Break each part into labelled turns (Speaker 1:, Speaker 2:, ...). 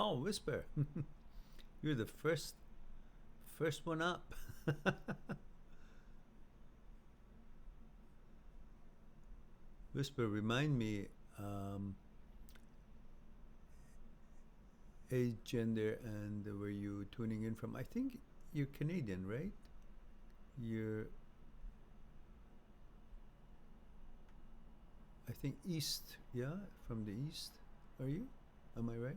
Speaker 1: Oh, Whisper. You're the first one up. Whisper, remind me, age, gender, and where you tuning in from. I think you're Canadian, right? You're, I think, East. Yeah, from the East. Are you? Am I right?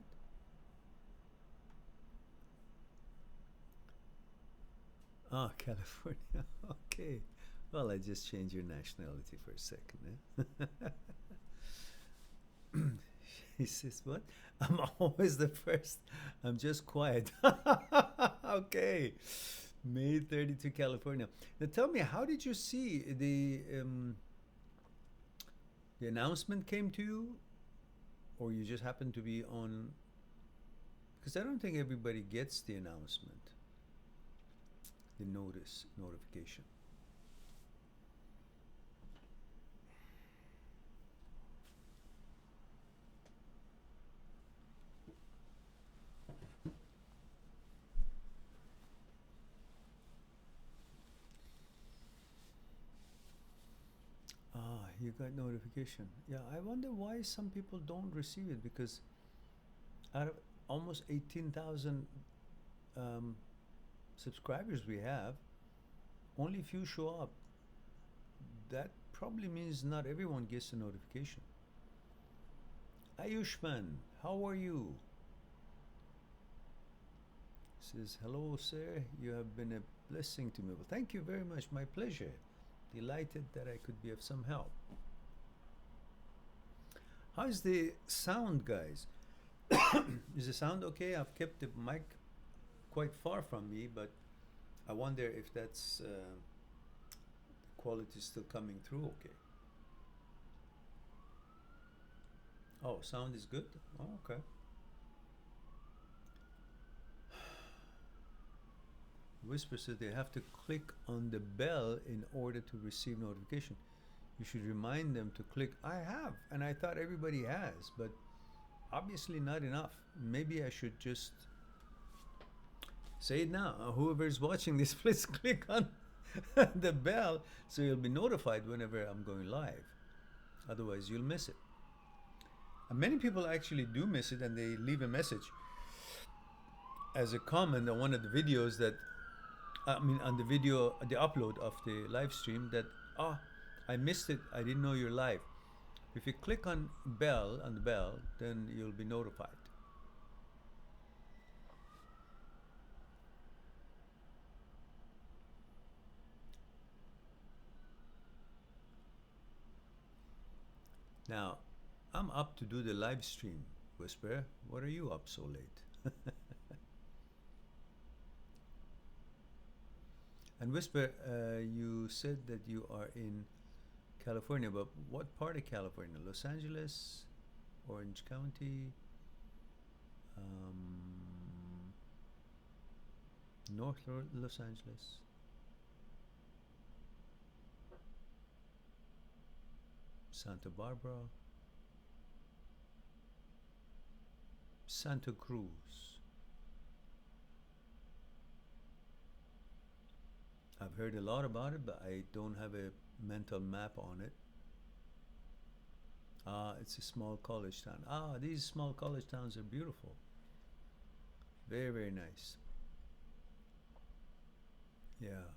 Speaker 1: Ah, California. Okay. Well, I just changed your nationality for a second. Eh? He says, "What? I'm always the first. I'm just quiet." Okay. May 32, California. Now tell me, how did you see the announcement came to you, or you just happened to be on? Because I don't think everybody gets the announcement, the notification. Ah, you got notification. Yeah, I wonder why some people don't receive it, because out of almost 18,000 um, subscribers we have, only few show up. That probably means not everyone gets a notification. Ayushman, how are you? Says, hello, sir. You have been a blessing to me. Well, thank you very much. My pleasure. Delighted that I could be of some help. How's the sound, guys? Is the sound okay? I've kept the mic quite far from me, but I wonder if that's quality still coming through okay. Oh, sound is good? Oh, okay. Whisper says they have to click on the bell in order to receive notification. You should remind them to click. I have, and I thought everybody has, but obviously not enough. Maybe I should just say it now. Whoever's watching this, please click on the bell so you'll be notified whenever I'm going live. Otherwise, you'll miss it. And many people actually do miss it, and they leave a message as a comment on one of the videos that, I mean, on the video, the upload of the live stream, that, oh, I missed it. I didn't know you're live. If you click on the bell, then you'll be notified. Now, I'm up to do the live stream, Whisper. What are you up so late? And Whisper, you said that you are in California, but what part of California? Los Angeles, Orange County, um, North Los Angeles, Santa Barbara, Santa Cruz. I've heard a lot about it, but I don't have a mental map on it. Ah, it's a small college town. Ah, these small college towns are beautiful. Very, very nice. Yeah.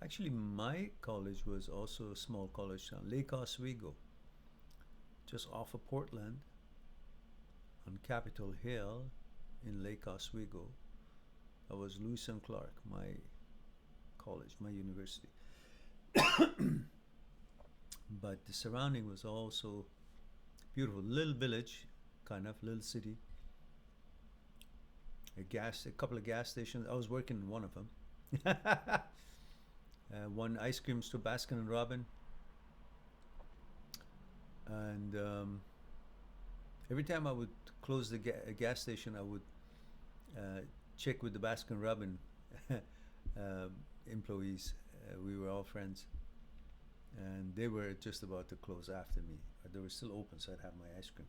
Speaker 1: Actually, my college was also a small college town, Lake Oswego, just off of Portland on Capitol Hill in Lake Oswego. That was Lewis and Clark, my college, my university. But the surrounding was also beautiful. Little village, kind of little city. A couple of gas stations. I was working in one of them. One ice cream store, Baskin and Robin, and every time I would close the gas station, I would check with the Baskin Robin employees. We were all friends, and they were just about to close after me. They were still open, so I'd have my ice cream.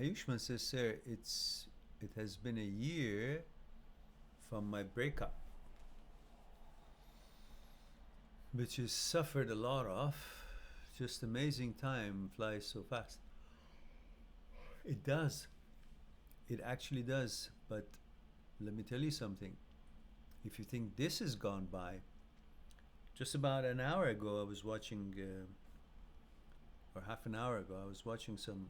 Speaker 1: Ayushman says, sir, it has been a year from my breakup, which has suffered a lot of. Just amazing, time flies so fast. It does. It actually does. But let me tell you something. If you think this has gone by, just about an hour ago I was watching, or half an hour ago, I was watching some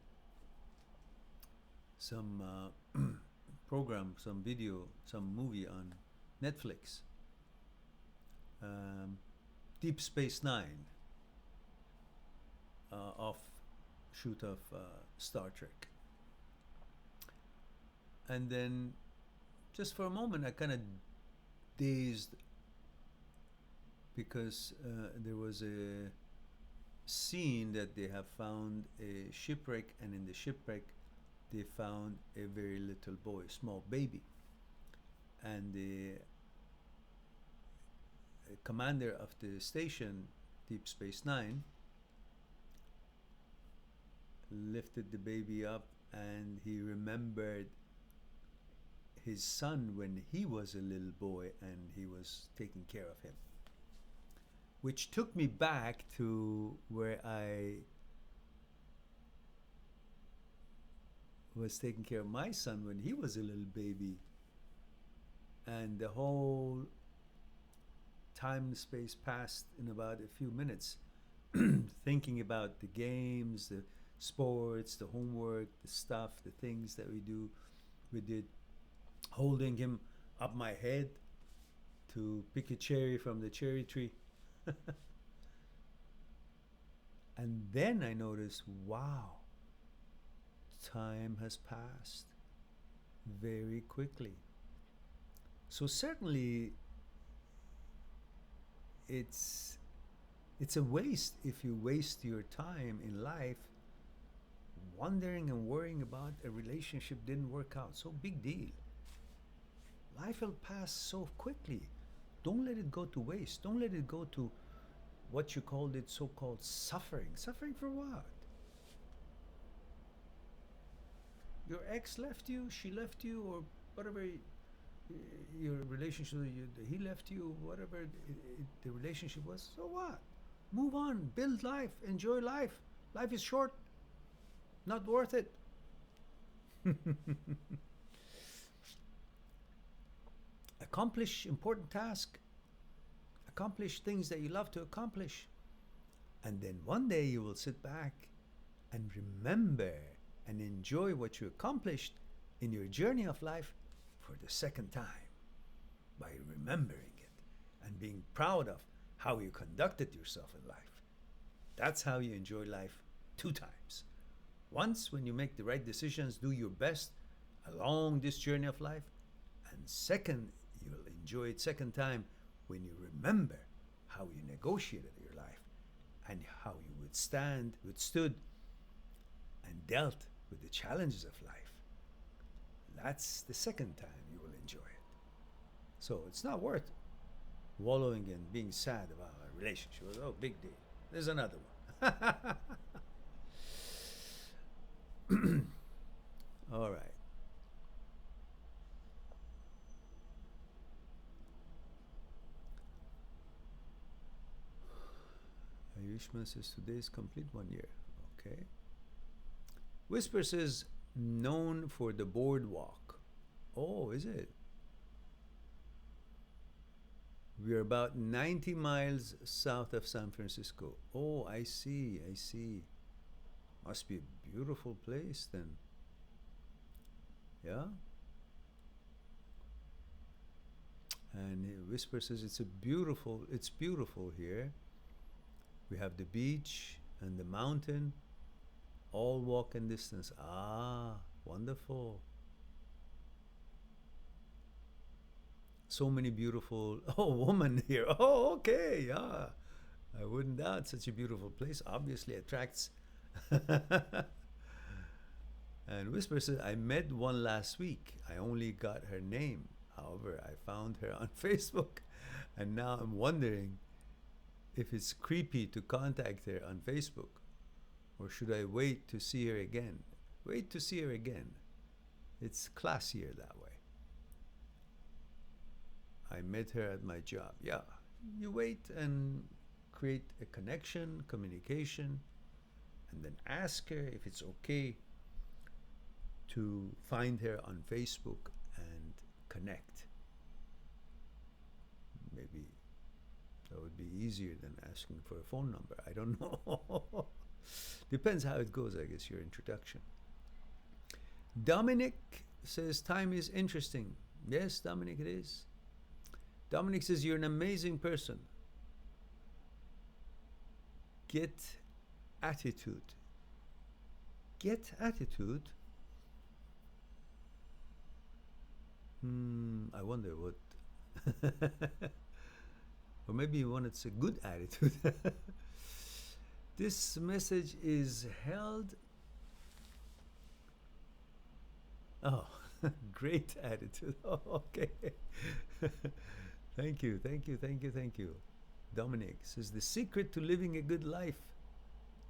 Speaker 1: program, some video, some movie on Netflix. Deep Space Nine, offshoot of Star Trek. And then, just for a moment, I kind of dazed because there was a scene that they have found a shipwreck, and in the shipwreck they found a very little boy, small baby, and the commander of the station, Deep Space Nine, lifted the baby up, and he remembered his son when he was a little boy, and he was taking care of him, which took me back to where I was taking care of my son when he was a little baby, and the whole time and space passed in about a few minutes, thinking about the games, the sports, the homework, the stuff, the things that we did, holding him up my head to pick a cherry from the cherry tree. And then I noticed, wow, time has passed very quickly. So certainly it's a waste if you waste your time in life wondering and worrying about a relationship didn't work out. So big deal. Life will pass so quickly. Don't let it go to waste. Don't let it go to what you called it, so-called suffering. Suffering for what? Your ex left you, she left you, or whatever your relationship, he left you, whatever the relationship was. So what? Move on, build life, enjoy life. Life is short, not worth it. Accomplish important tasks. Accomplish things that you love to accomplish. And then one day you will sit back and remember and enjoy what you accomplished in your journey of life for the second time by remembering it and being proud of how you conducted yourself in life. That's how you enjoy life 2 times. Once, when you make the right decisions, do your best along this journey of life. And second, you will enjoy it second time when you remember how you negotiated your life and how you withstood and dealt with the challenges of life. That's the second time you will enjoy it. So it's not worth wallowing and being sad about a relationship. Oh, big deal. There's another one. All right. Ayushma says today is complete 1 year. Okay. Whisper says known for the boardwalk. Oh, is it? We're about 90 miles south of San Francisco. Oh, I see. Must be a beautiful place then. Yeah? And Whisper says it's beautiful here. We have the beach and the mountain, all walking distance. Ah, wonderful. So many beautiful, women here. Oh, okay, yeah. I wouldn't doubt such a beautiful place obviously attracts. And Whisper says, I met one last week. I only got her name. However, I found her on Facebook. And now I'm wondering if it's creepy to contact her on Facebook. Or should I wait to see her again? Wait to see her again. It's classier that way. I met her at my job. Yeah, you wait and create a connection, communication, and then ask her if it's okay to find her on Facebook and connect. Maybe that would be easier than asking for a phone number. I don't know. Depends how it goes, I guess, your introduction. Dominic says, time is interesting. Yes, Dominic, it is. Dominic says, you're an amazing person. Get attitude. Get attitude? I wonder what. Or maybe he wanted a good attitude. This message is held. Oh, great attitude. Oh, okay. Thank you, thank you, thank you, thank you. Dominic says, the secret to living a good life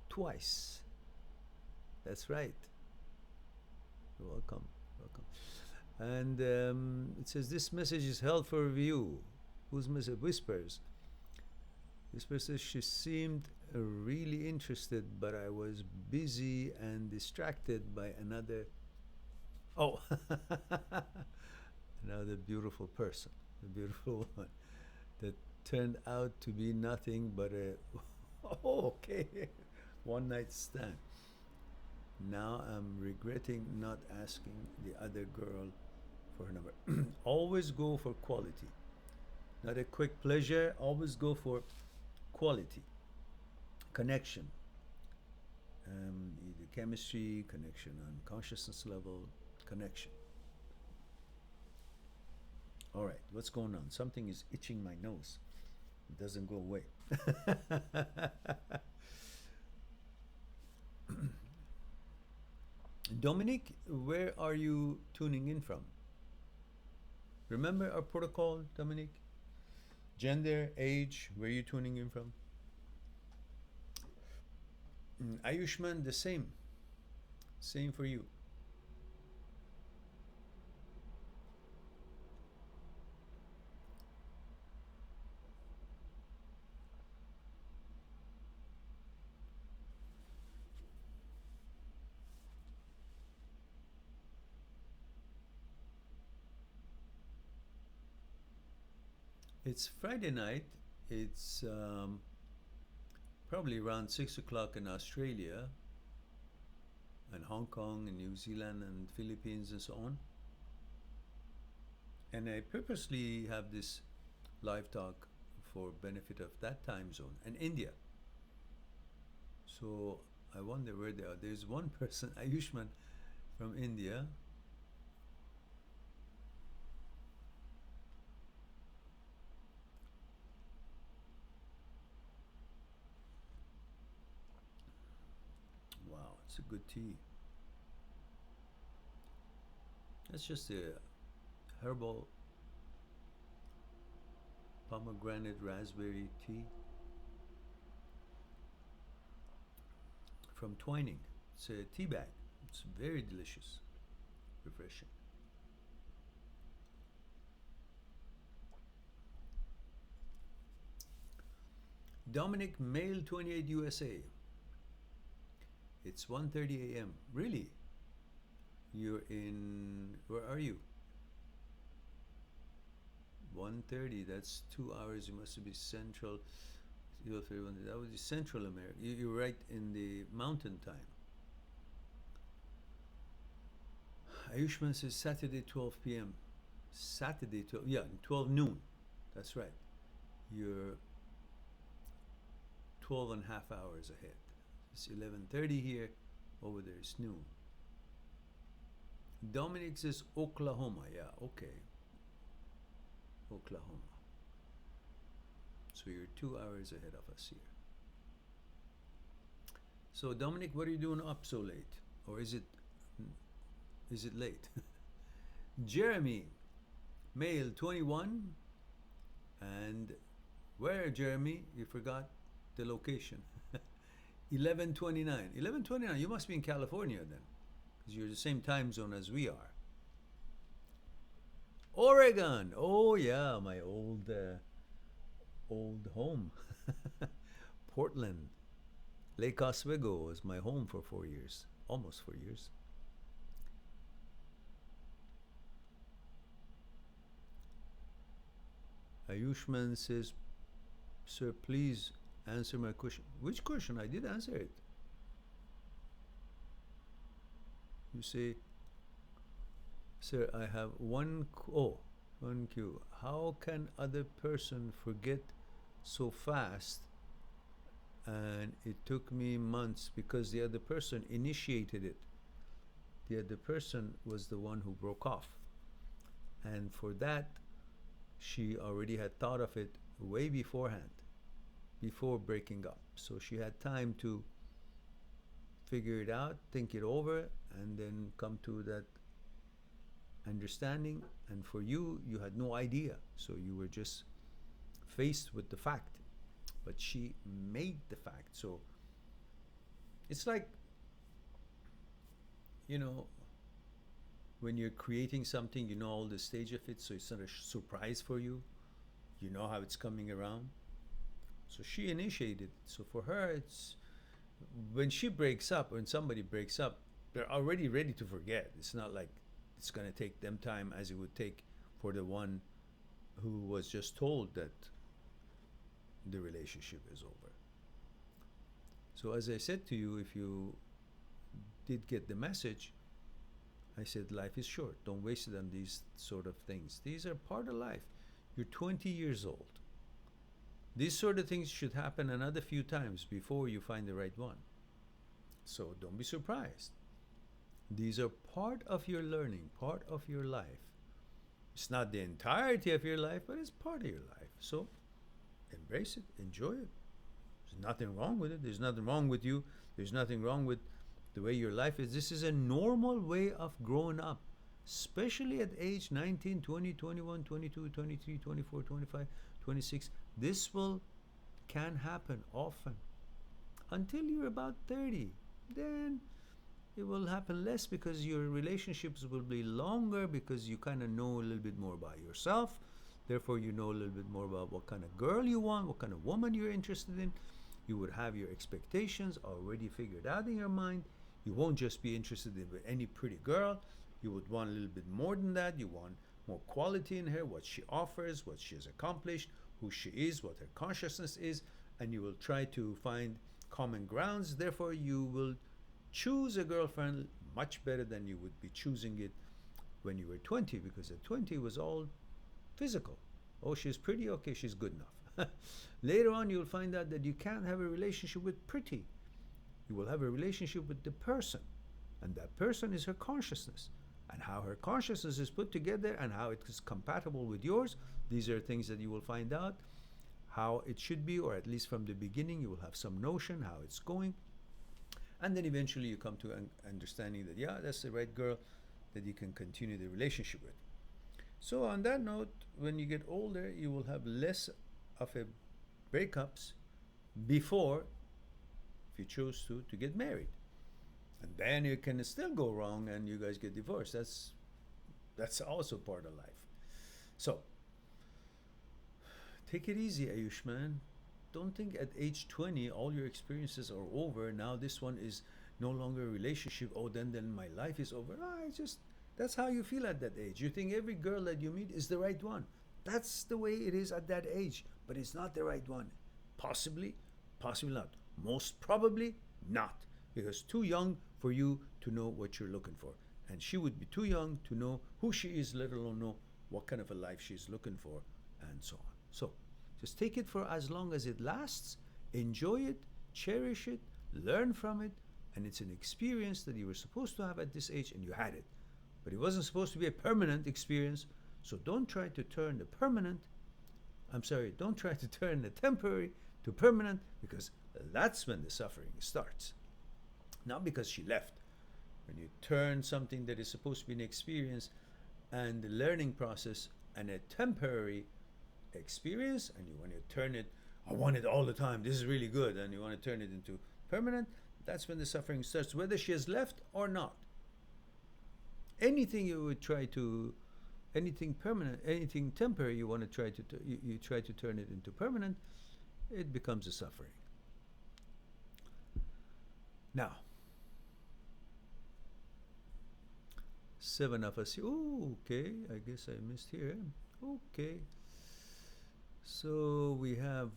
Speaker 1: twice. That's right. You're welcome, welcome. And it says, this message is held for review. Whose message? Whispers. Whisper says, she seemed really interested, but I was busy and distracted by another. Oh, another beautiful person, a beautiful one that turned out to be nothing but a, oh, okay, one night stand. Now I'm regretting not asking the other girl for her number. Always go for quality, not a quick pleasure. Always go for quality, connection, either chemistry, connection on consciousness level, connection. All right, what's going on? Something is itching my nose. It doesn't go away. Dominic, where are you tuning in from? Remember our protocol, Dominic? Gender, age, where are you tuning in from? Ayushman, the same. Same for you. It's Friday night. It's probably around 6 o'clock in Australia and Hong Kong and New Zealand and Philippines and so on. And I purposely have this live talk for benefit of that time zone and India. So I wonder where they are. There's one person, Ayushman, from India. Wow, it's a good tea. That's just a herbal pomegranate raspberry tea from Twining. It's a tea bag. It's very delicious, refreshing. Dominic, male, 28 USA. It's 1:30 a.m. Really? You're in, where are you? 1:30, that's 2 hours. You must be central. That would be Central America. You're right in the mountain time. Ayushman says Saturday 12 p.m. Saturday 12, yeah, 12 noon. That's right. You're 12 and a half hours ahead. It's 11:30 here. Over there it's noon. Dominic says Oklahoma. Yeah, okay. Oklahoma. So you're 2 hours ahead of us here. So Dominic, what are you doing up so late? Or is it late? Jeremy, male, 21. And where, Jeremy? You forgot the location. 11:29. 11:29. You must be in California then. because you're the same time zone as we are. Oregon. Oh yeah, my old home. Portland. Lake Oswego was my home for 4 years, almost 4 years. Ayushman says, "Sir, please answer my question." Which question? I did answer it. You say, "Sir, I have one Q. How can other person forget so fast? And it took me months because the other person initiated it. The other person was the one who broke off. And for that, she already had thought of it way beforehand, before breaking up. So she had time to figure it out, think it over, and then come to that understanding. And for you, you had no idea. So you were just faced with the fact. But she made the fact. So it's like, you know, when you're creating something, you know all the stage of it, so it's not a surprise for you. You know how it's coming around. So she initiated. So for her, it's when she breaks up, when somebody breaks up, they're already ready to forget. It's not like it's going to take them time as it would take for the one who was just told that the relationship is over. So as I said to you, if you did get the message, I said life is short. Don't waste it on these sort of things. These are part of life. You're 20 years old. These sort of things should happen another few times before you find the right one. So don't be surprised. These are part of your learning, part of your life. It's not the entirety of your life, but it's part of your life. So embrace it, enjoy it. There's nothing wrong with it. There's nothing wrong with you. There's nothing wrong with the way your life is. This is a normal way of growing up, especially at age 19, 20, 21, 22, 23, 24, 25, 26. This can happen often until you're about 30. Then it will happen less because your relationships will be longer, because you kind of know a little bit more about yourself. Therefore, you know a little bit more about what kind of girl you want, what kind of woman you're interested in. You would have your expectations already figured out in your mind. You won't just be interested in any pretty girl. You would want a little bit more than that. You want more quality in her, what she offers, what she has accomplished, who she is, what her consciousness is, and you will try to find common grounds. Therefore, you will choose a girlfriend much better than you would be choosing it when you were 20, because at 20 it was all physical. Oh, she's pretty, okay, she's good enough. Later on, you'll find out that you can't have a relationship with pretty. You will have a relationship with the person, and that person is her consciousness. And how her consciousness is put together and how it is compatible with yours, these are things that you will find out how it should be, or at least from the beginning you will have some notion how it's going. And then eventually you come to an understanding that, yeah, that's the right girl that you can continue the relationship with. So on that note, when you get older, you will have less of a breakups before, if you choose to get married. And then you can still go wrong and you guys get divorced. That's also part of life. So take it easy, Ayushman. Don't think at age 20 all your experiences are over. Now this one is no longer a relationship. Oh, then my life is over. That's how you feel at that age. You think every girl that you meet is the right one. That's the way it is at that age. But it's not the right one. Possibly not. Most probably not. Because too young for you to know what you're looking for. And she would be too young to know who she is, let alone know what kind of a life she's looking for, and so on. So just take it for as long as it lasts, enjoy it, cherish it, learn from it, and it's an experience that you were supposed to have at this age, and you had it. But it wasn't supposed to be a permanent experience, so don't try to turn don't try to turn the temporary to permanent, because that's when the suffering starts. Not because she left. When you turn something that is supposed to be an experience and the learning process and a temporary experience, and you want to turn it, I want it all the time, this is really good, and you want to turn it into permanent, that's when the suffering starts, whether she has left or not. anything you would try to, anything permanent, anything temporary, you want to try to, you try to turn it into permanent, it becomes a suffering. Now, 7 of us. Oh, okay. I guess I missed here. Okay. So we have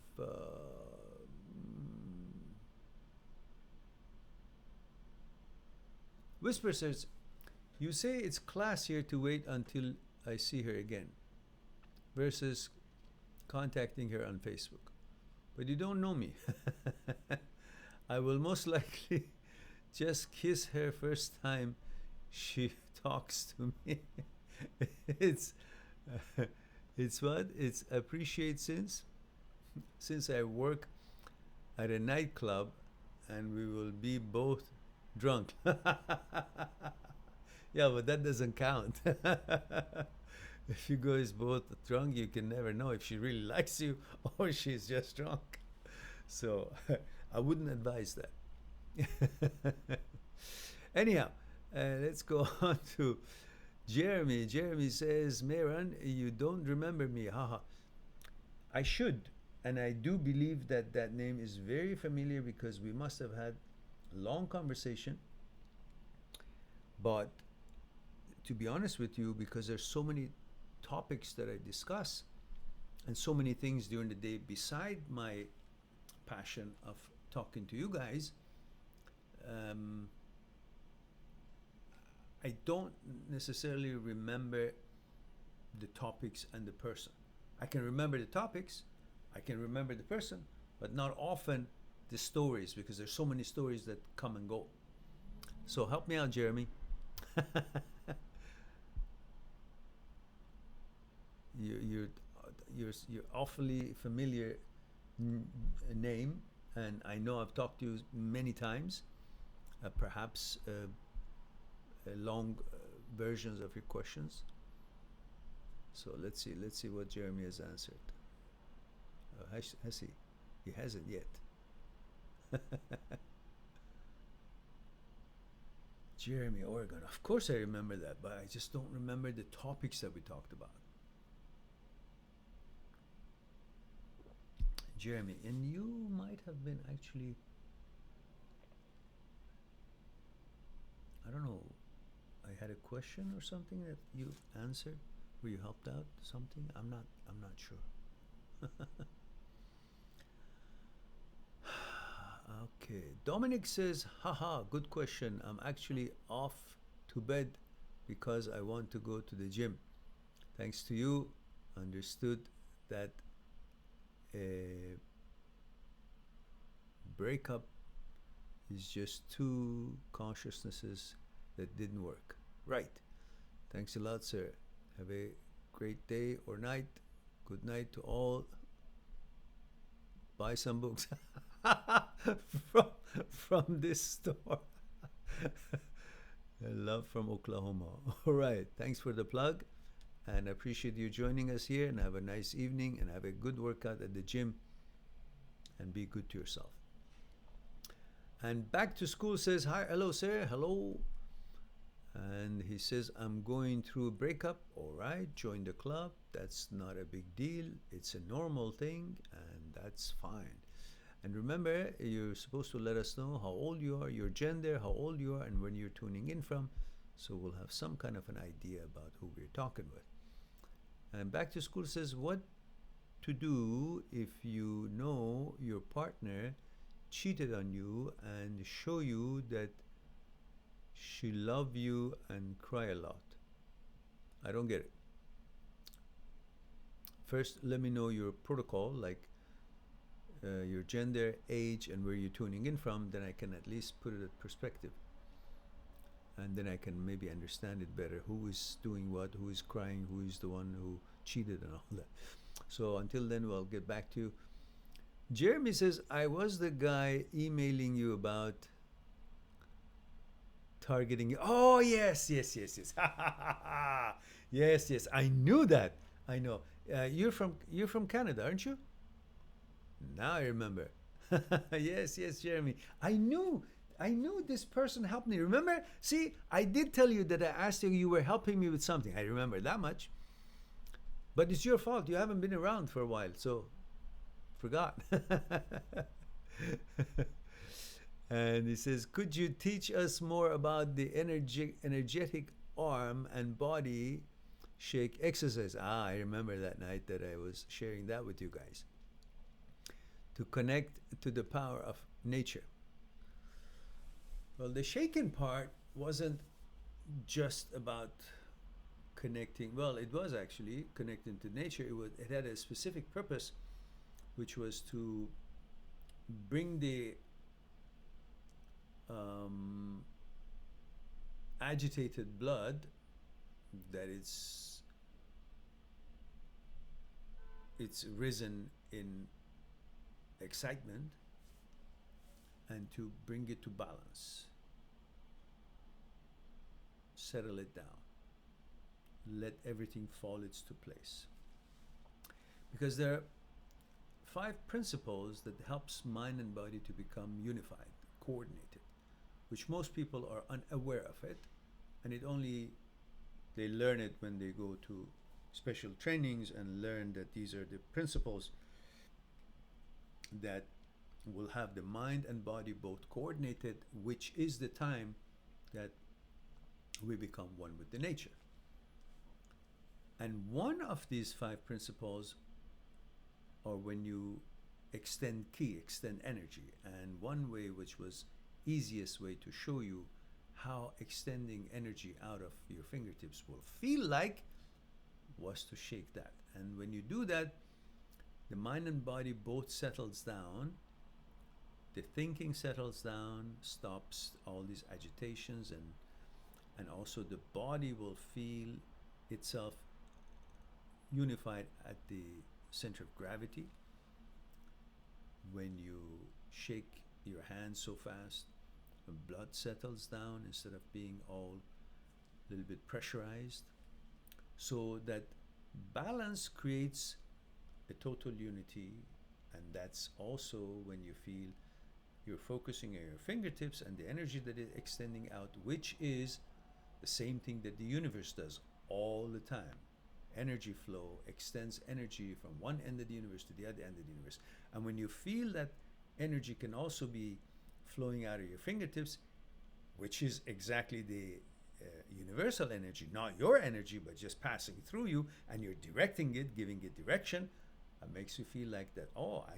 Speaker 1: Whisper says, you say it's classier to wait until I see her again versus contacting her on Facebook. But you don't know me. I will most likely just kiss her first time she talks to me. it's it's what? It's appreciate since I work at a nightclub and we will be both drunk. Yeah, but that doesn't count. If you guys both drunk, you can never know if she really likes you or she's just drunk. So I wouldn't advise that. Anyhow, let's go on to Jeremy. Jeremy says, Mehran, you don't remember me. Haha. I should. And I do believe that that name is very familiar because we must have had a long conversation. But to be honest with you, because there's so many topics that I discuss and so many things during the day beside my passion of talking to you guys, I don't necessarily remember the topics and the person. I can remember the topics, I can remember the person, but not often the stories, because there's so many stories that come and go. So help me out, Jeremy. You're awfully familiar name, and I know I've talked to you many times. Perhaps long versions of your questions. So let's see what Jeremy has answered. Has he? He hasn't yet. Jeremy, Oregon. Of course I remember that, but I just don't remember the topics that we talked about. Jeremy, and you might have been actually, I don't know, I had a question or something that you answered, where you helped out something. I'm not sure. Okay, Dominic says, haha, good question. I'm actually off to bed because I want to go to the gym. Thanks to you, understood that a breakup is just two consciousnesses that didn't work. Right. Thanks a lot, sir. Have a great day or night. Good night to all. Buy some books from this store. Love from Oklahoma. All right. Thanks for the plug, and I appreciate you joining us here, and have a nice evening and have a good workout at the gym, and be good to yourself. And Back to School says, hi, hello, sir. Hello. And he says, I'm going through a breakup. All right, join the club. That's not a big deal. It's a normal thing, and that's fine. And remember, you're supposed to let us know how old you are, your gender, how old you are, and when you're tuning in from, so we'll have some kind of an idea about who we're talking with. And Back to School says, what to do if you know your partner cheated on you and show you that she love you and cry a lot? I don't get it. First, let me know your protocol, like your gender, age, and where you're tuning in from. Then I can at least put it in perspective. And then I can maybe understand it better. Who is doing what, who is crying, who is the one who cheated and all that. So until then, we'll get back to you. Jeremy says, I was the guy emailing you about targeting you. Oh, yes. Yes. I knew that. I know. You're from Canada, aren't you? Now I remember. Yes, Jeremy. I knew I knew this person helped me. Remember? See, I did tell you that I asked you, you were helping me with something. I remember that much. But it's your fault. You haven't been around for a while, so forgot. And he says, could you teach us more about the energetic arm and body shake exercise? Ah, I remember that night that I was sharing that with you guys. To connect to the power of nature. Well, the shaking part wasn't just about connecting. Well, it was actually connecting to nature. It had a specific purpose, which was to bring the agitated blood that it's risen in excitement, and to bring it to balance, settle it down, let everything fall into place. Because there are 5 principles that helps mind and body to become unified, coordinated, which most people are unaware of it, and they learn it when they go to special trainings and learn that these are the principles that will have the mind and body both coordinated, which is the time that we become one with the nature. And one of these 5 principles are when you extend ki, extend energy. And one way, which was easiest way to show you how extending energy out of your fingertips will feel like, was to shake that. And when you do that, the mind and body both settles down, the thinking settles down, stops all these agitations, and also the body will feel itself unified at the center of gravity. When you shake your hand so fast, the blood settles down instead of being all a little bit pressurized. So that balance creates a total unity, and that's also when you feel you're focusing on your fingertips and the energy that is extending out, which is the same thing that the universe does all the time. Energy flow extends energy from one end of the universe to the other end of the universe. And when you feel that energy can also be flowing out of your fingertips, which is exactly the universal energy, not your energy, but just passing through you, and you're directing it, giving it direction, it makes you feel like that, oh, I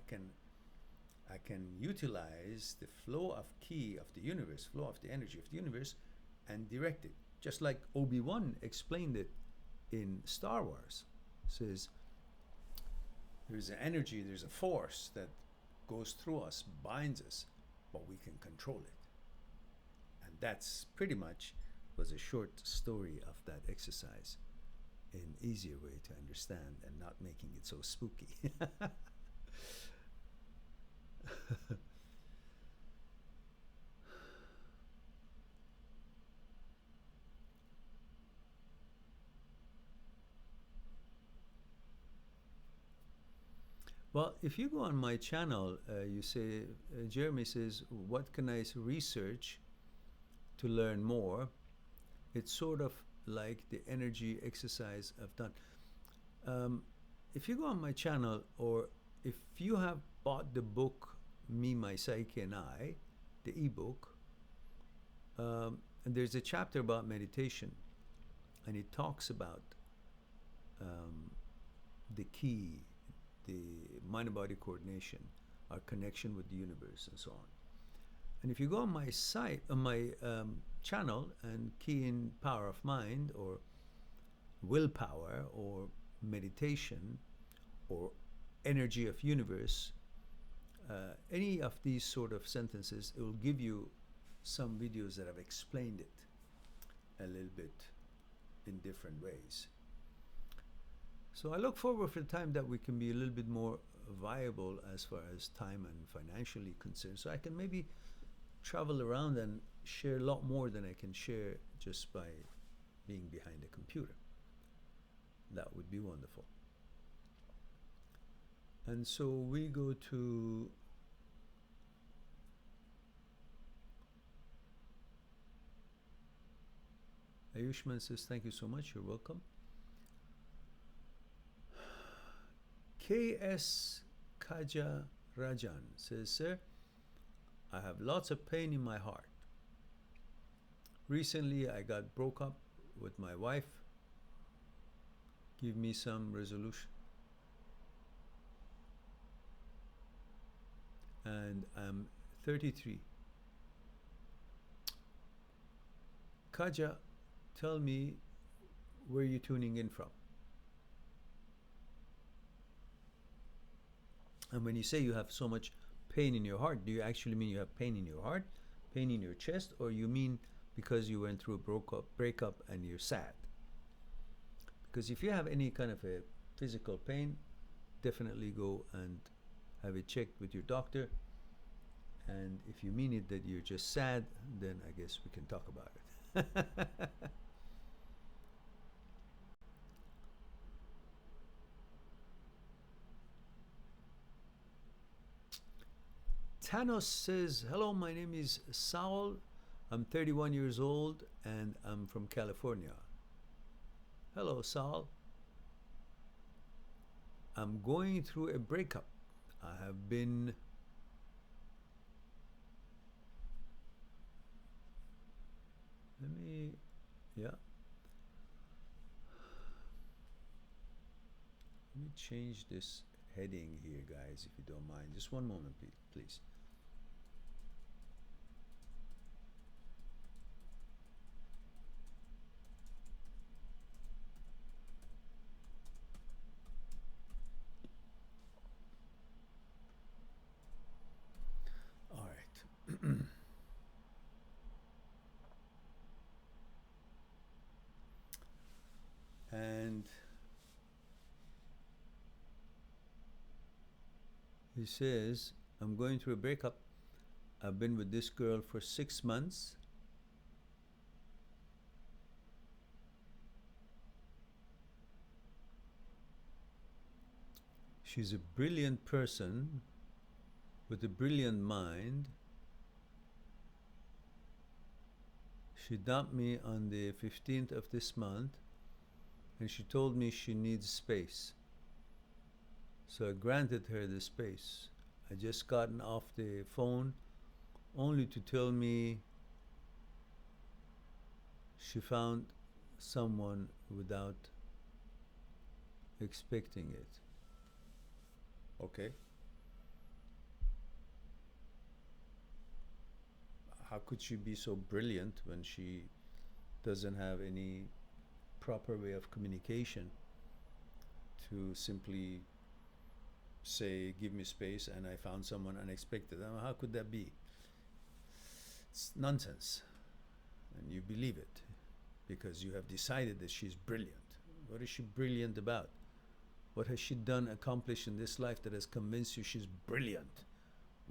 Speaker 1: can utilize the flow of ki of the universe, flow of the energy of the universe, and direct it. Just like Obi-Wan explained it in Star Wars. Says there's an energy, there's a force that goes through us, binds us, but we can control it. And that's pretty much was a short story of that exercise, in easier way to understand and not making it so spooky. Well, if you go on my channel, you say, Jeremy says, what can I research to learn more? It's sort of like the energy exercise I've done. If you go on my channel, or if you have bought the book, Me, My Psyche and I, the ebook, and there's a chapter about meditation, and it talks about the key, the mind-body coordination, our connection with the universe, and so on. And if you go on my site, on my channel, and key in power of mind, or willpower, or meditation, or energy of universe, any of these sort of sentences, it will give you some videos that have explained it a little bit in different ways. So I look forward for the time that we can be a little bit more viable as far as time and financially concerned, so I can maybe travel around and share a lot more than I can share just by being behind a computer. That would be wonderful. And so we go to Ayushman says, thank you so much. You're welcome. K.S. Kaja Rajan says, sir, I have lots of pain in my heart. Recently, I got broke up with my wife. Give me some resolution. And I'm 33. Kaja, tell me where you're tuning in from. And when you say you have so much pain in your heart, do you actually mean you have pain in your heart, pain in your chest, or you mean because you went through a breakup and you're sad? Because if you have any kind of a physical pain, definitely go and have it checked with your doctor. And if you mean it that you're just sad, then I guess we can talk about it. Thanos says, hello, my name is Saul. I'm 31 years old and I'm from California. Hello, Saul. I'm going through a breakup. I have been Let me change this heading here, guys, if you don't mind. Just one moment, please. All right. And he says, I'm going through a breakup. I've been with this girl for 6 months. She's a brilliant person with a brilliant mind. She dumped me on the 15th of this month and she told me she needs space. So I granted her the space. I just gotten off the phone only to tell me she found someone without expecting it. Okay. How could she be so brilliant when she doesn't have any proper way of communication to simply say, give me space and I found someone unexpected? I mean, how could that be? It's nonsense. And you believe it because you have decided that she's brilliant. What is she brilliant about? What has she done, accomplished in this life that has convinced you she's brilliant?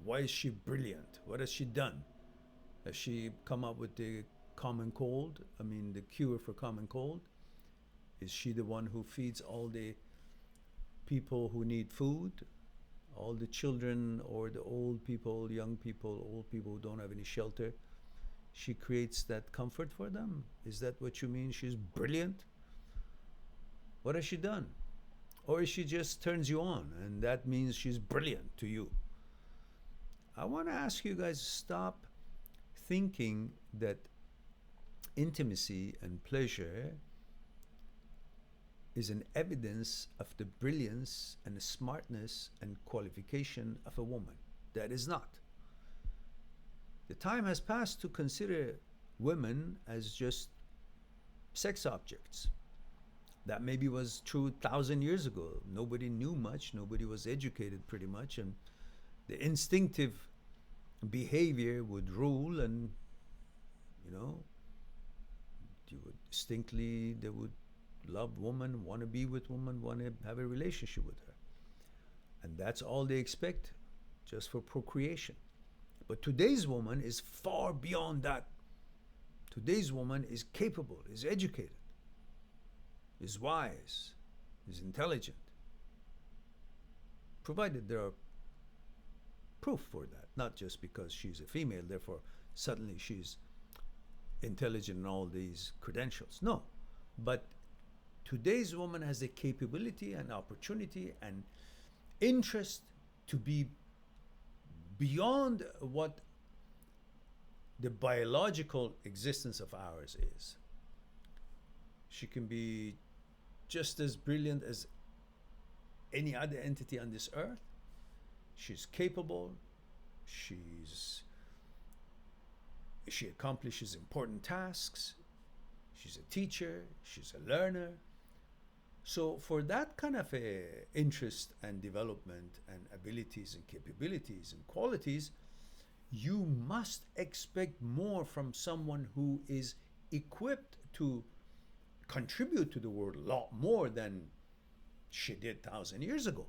Speaker 1: Why is she brilliant? What has she done? Has she come up with the common cold? I mean, the cure for common cold? Is she the one who feeds all the people who need food? All the children or the old people, young people, old people who don't have any shelter? She creates that comfort for them? Is that what you mean? She's brilliant? What has she done? Or she just turns you on and that means she's brilliant to you? I want to ask you guys, stop thinking that intimacy and pleasure is an evidence of the brilliance and the smartness and qualification of a woman. That is not. The time has passed to consider women as just sex objects. That maybe was true 1,000 years ago. Nobody knew much, nobody was educated pretty much, and the instinctive behavior would rule, and you would distinctly, they would love woman, want to be with woman, want to have a relationship with her. And that's all they expect, just for procreation. But today's woman is far beyond that. Today's woman is capable, is educated, is wise, is intelligent. Provided there are proof for that, not just because she's a female, therefore suddenly she's intelligent and all these credentials. No. But today's woman has the capability and opportunity and interest to be beyond what the biological existence of ours is. She can be just as brilliant as any other entity on this earth. She's capable. She accomplishes important tasks. She's a teacher. She's a learner. So for that kind of a interest and development and abilities and capabilities and qualities, you must expect more from someone who is equipped to contribute to the world a lot more than she did 1,000 years ago.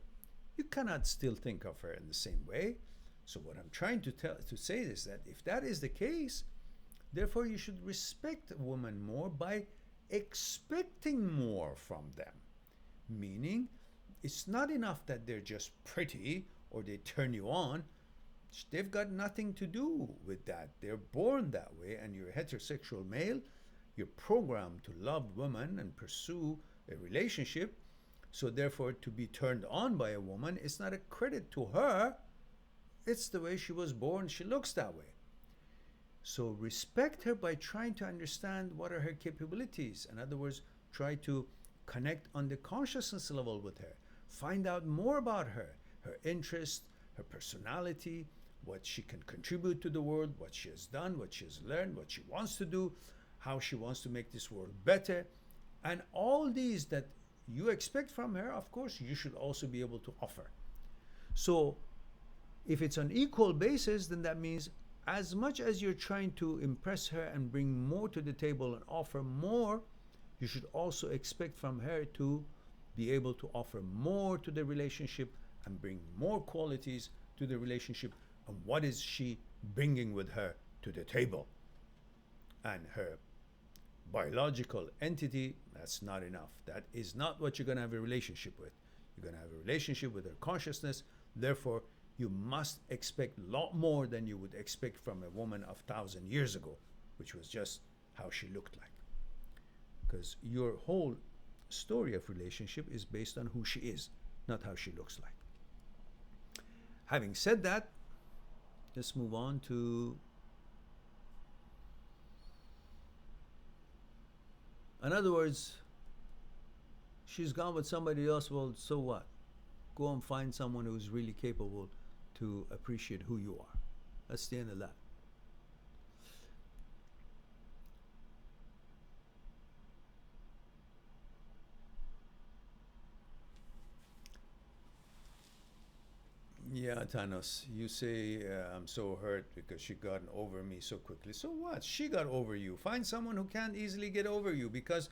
Speaker 1: You cannot still think of her in the same way. So what I'm trying to say is that if that is the case, therefore you should respect women more by expecting more from them. Meaning, it's not enough that they're just pretty or they turn you on. They've got nothing to do with that. They're born that way, and you're a heterosexual male. You're programmed to love women and pursue a relationship. So therefore, to be turned on by a woman is not a credit to her. It's the way she was born. She looks that way. So respect her by trying to understand what are her capabilities. In other words, try to connect on the consciousness level with her. Find out more about her, her interest, her personality, what she can contribute to the world, what she has done, what she has learned, what she wants to do, how she wants to make this world better. And all these that you expect from her, of course, you should also be able to offer. So if it's on equal basis, then that means as much as you're trying to impress her and bring more to the table and offer more, you should also expect from her to be able to offer more to the relationship and bring more qualities to the relationship. And what is she bringing with her to the table? And her biological entity, that's not enough. That is not what you're going to have a relationship with. You're going to have a relationship with her consciousness. Therefore, you must expect a lot more than you would expect from a woman of 1,000 years ago, which was just how she looked like. Because your whole story of relationship is based on who she is, not how she looks like. Having said that, let's move on to in other words, she's gone with somebody else. Well, so what? Go and find someone who's really capable to appreciate who you are. That's the end of that. Yeah, Thanos, you say I'm so hurt because she got over me so quickly. So what? She got over you. Find someone who can't easily get over you because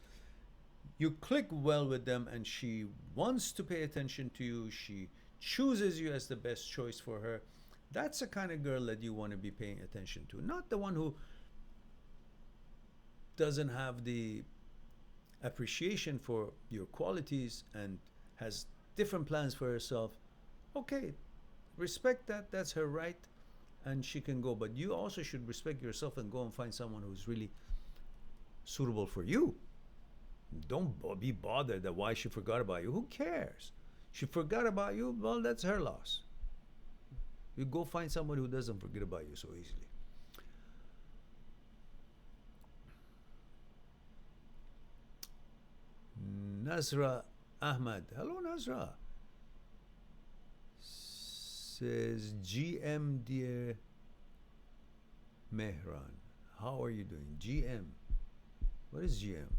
Speaker 1: you click well with them and she wants to pay attention to you. She chooses you as the best choice for her. That's the kind of girl that you want to be paying attention to, not the one who doesn't have the appreciation for your qualities and has different plans for herself. Okay, respect that. That's her right, and she can go. But you also should respect yourself and go and find someone who's really suitable for you. Don't be bothered that why she forgot about you. Who cares? She forgot about you. Well, that's her loss. You go find someone who doesn't forget about you so easily. Nasra Ahmad. Hello, Nasra. Says GM dear Mehran. How are you doing? GM. What is GM?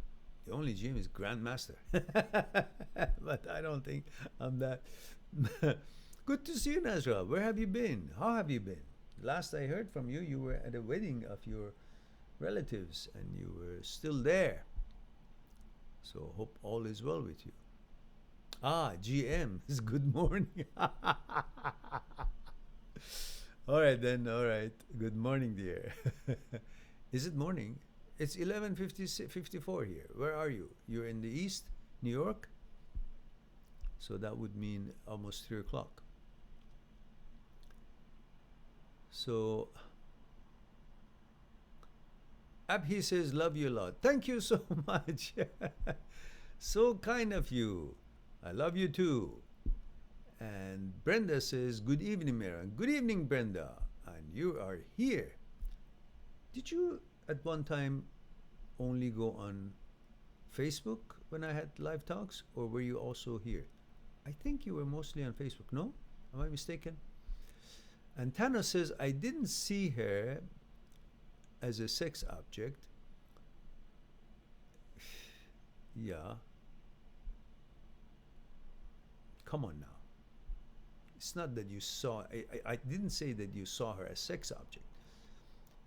Speaker 1: The only GM is Grandmaster. But I don't think I'm that. Good to see you, Nasra. Where have you been? How have you been? Last I heard from you, you were at a wedding of your relatives and you were still there. So hope all is well with you. Ah, GM is good morning. All right then, all right. Good morning, dear. Is it morning? It's 11:54 here. Where are you? You're in the east, New York? So that would mean almost 3 o'clock. So Abhi says, love you a lot. Thank you so much. So kind of you. I love you too. And Brenda says, good evening, Mehran. Good evening, Brenda. And you are here. Did you at one time only go on Facebook when I had live talks, or were you also here? I think you were mostly on Facebook, no? Am I mistaken? And Tana says, I didn't see her as a sex object. Yeah. Come on now. It's not that you saw, I didn't say that you saw her as sex object.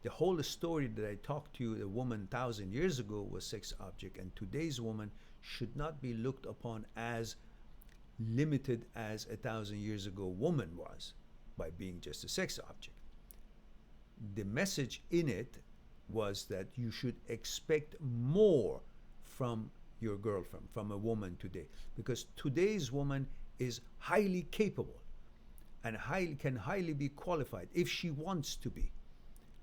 Speaker 1: The whole story that I talked to you, a woman 1,000 years ago was sex object, and today's woman should not be looked upon as limited as 1,000 years ago woman was by being just a sex object. The message in it was that you should expect more from your girlfriend, from a woman today, because today's woman is highly capable and can highly be qualified if she wants to be,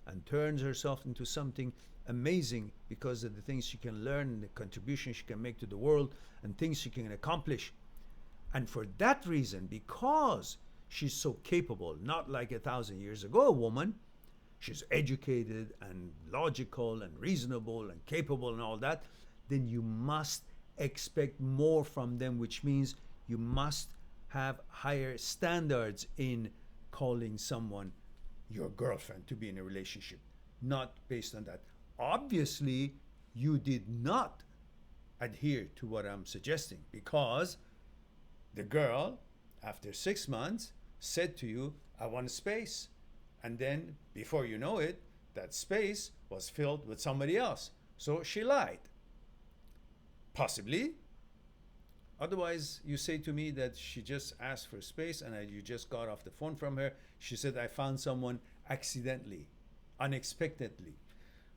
Speaker 1: and turns herself into something amazing because of the things she can learn and the contribution she can make to the world and things she can accomplish. And for that reason, because she's so capable, not like 1,000 years ago a woman, she's educated and logical and reasonable and capable and all that, then you must expect more from them, which means you must have higher standards in calling someone your girlfriend to be in a relationship, not based on that. Obviously, you did not adhere to what I'm suggesting, because the girl, after 6 months, said to you, I want a space. And then, before you know it, that space was filled with somebody else. So she lied. Possibly. Otherwise, you say to me that she just asked for space and you just got off the phone from her. She said, I found someone accidentally, unexpectedly.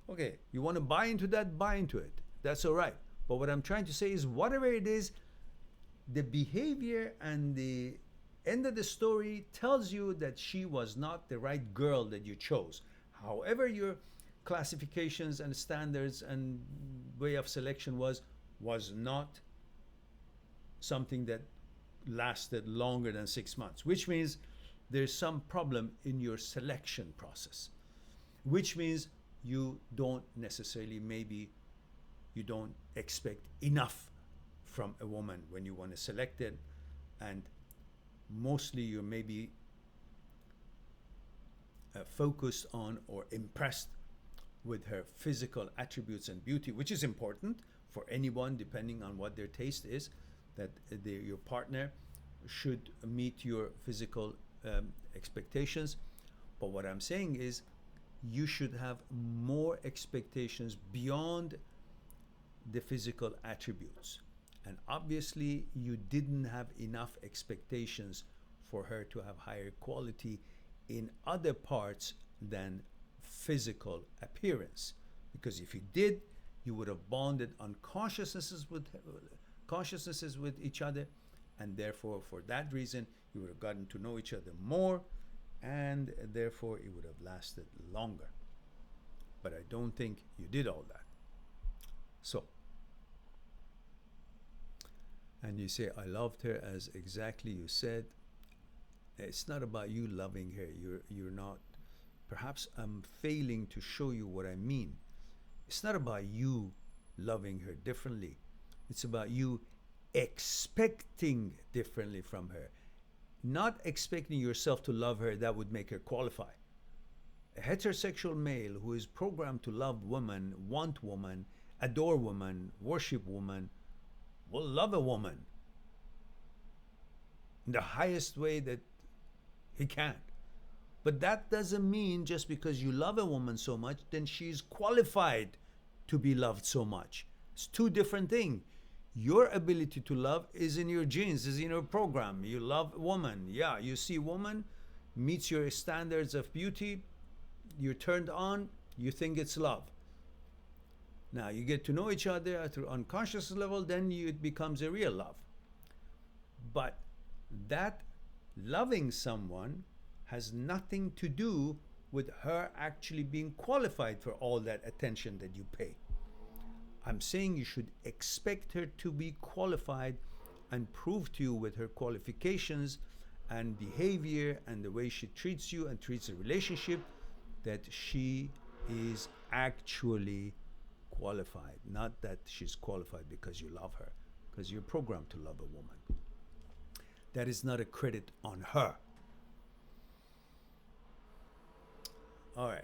Speaker 1: Okay, you want to buy into that? Buy into it. That's all right. But what I'm trying to say is, whatever it is, the behavior and the end of the story tells you that she was not the right girl that you chose. However, your classifications and standards and way of selection was not something that lasted longer than 6 months, which means there's some problem in your selection process, which means you don't necessarily, maybe you don't expect enough from a woman when you want to select it, and mostly you're maybe focused on or impressed with her physical attributes and beauty, which is important for anyone depending on what their taste is, that your partner should meet your physical expectations. But what I'm saying is, you should have more expectations beyond the physical attributes. And obviously, you didn't have enough expectations for her to have higher quality in other parts than physical appearance. Because if you did, you would have bonded on consciousnesses with each other, and therefore, for that reason, you would have gotten to know each other more, and therefore, it would have lasted longer. But I don't think you did all that. So, and you say, I loved her as exactly you said. It's not about you loving her. You're not. Perhaps I'm failing to show you what I mean. It's not about you loving her differently. It's about you expecting differently from her. Not expecting yourself to love her, that would make her qualify. A heterosexual male who is programmed to love women, want woman, adore woman, worship woman, will love a woman in the highest way that he can. But that doesn't mean just because you love a woman so much, then she's qualified to be loved so much. It's two different things. Your ability to love is in your genes, is in your program. You love a woman. Yeah, you see woman, meets your standards of beauty, you're turned on, you think it's love. Now you get to know each other through unconscious level, then it becomes a real love. But that loving someone has nothing to do with her actually being qualified for all that attention that you pay. I'm saying you should expect her to be qualified and prove to you with her qualifications and behavior and the way she treats you and treats the relationship that she is actually qualified, not that she's qualified because you love her, because you're programmed to love a woman. That is not a credit on her. All right.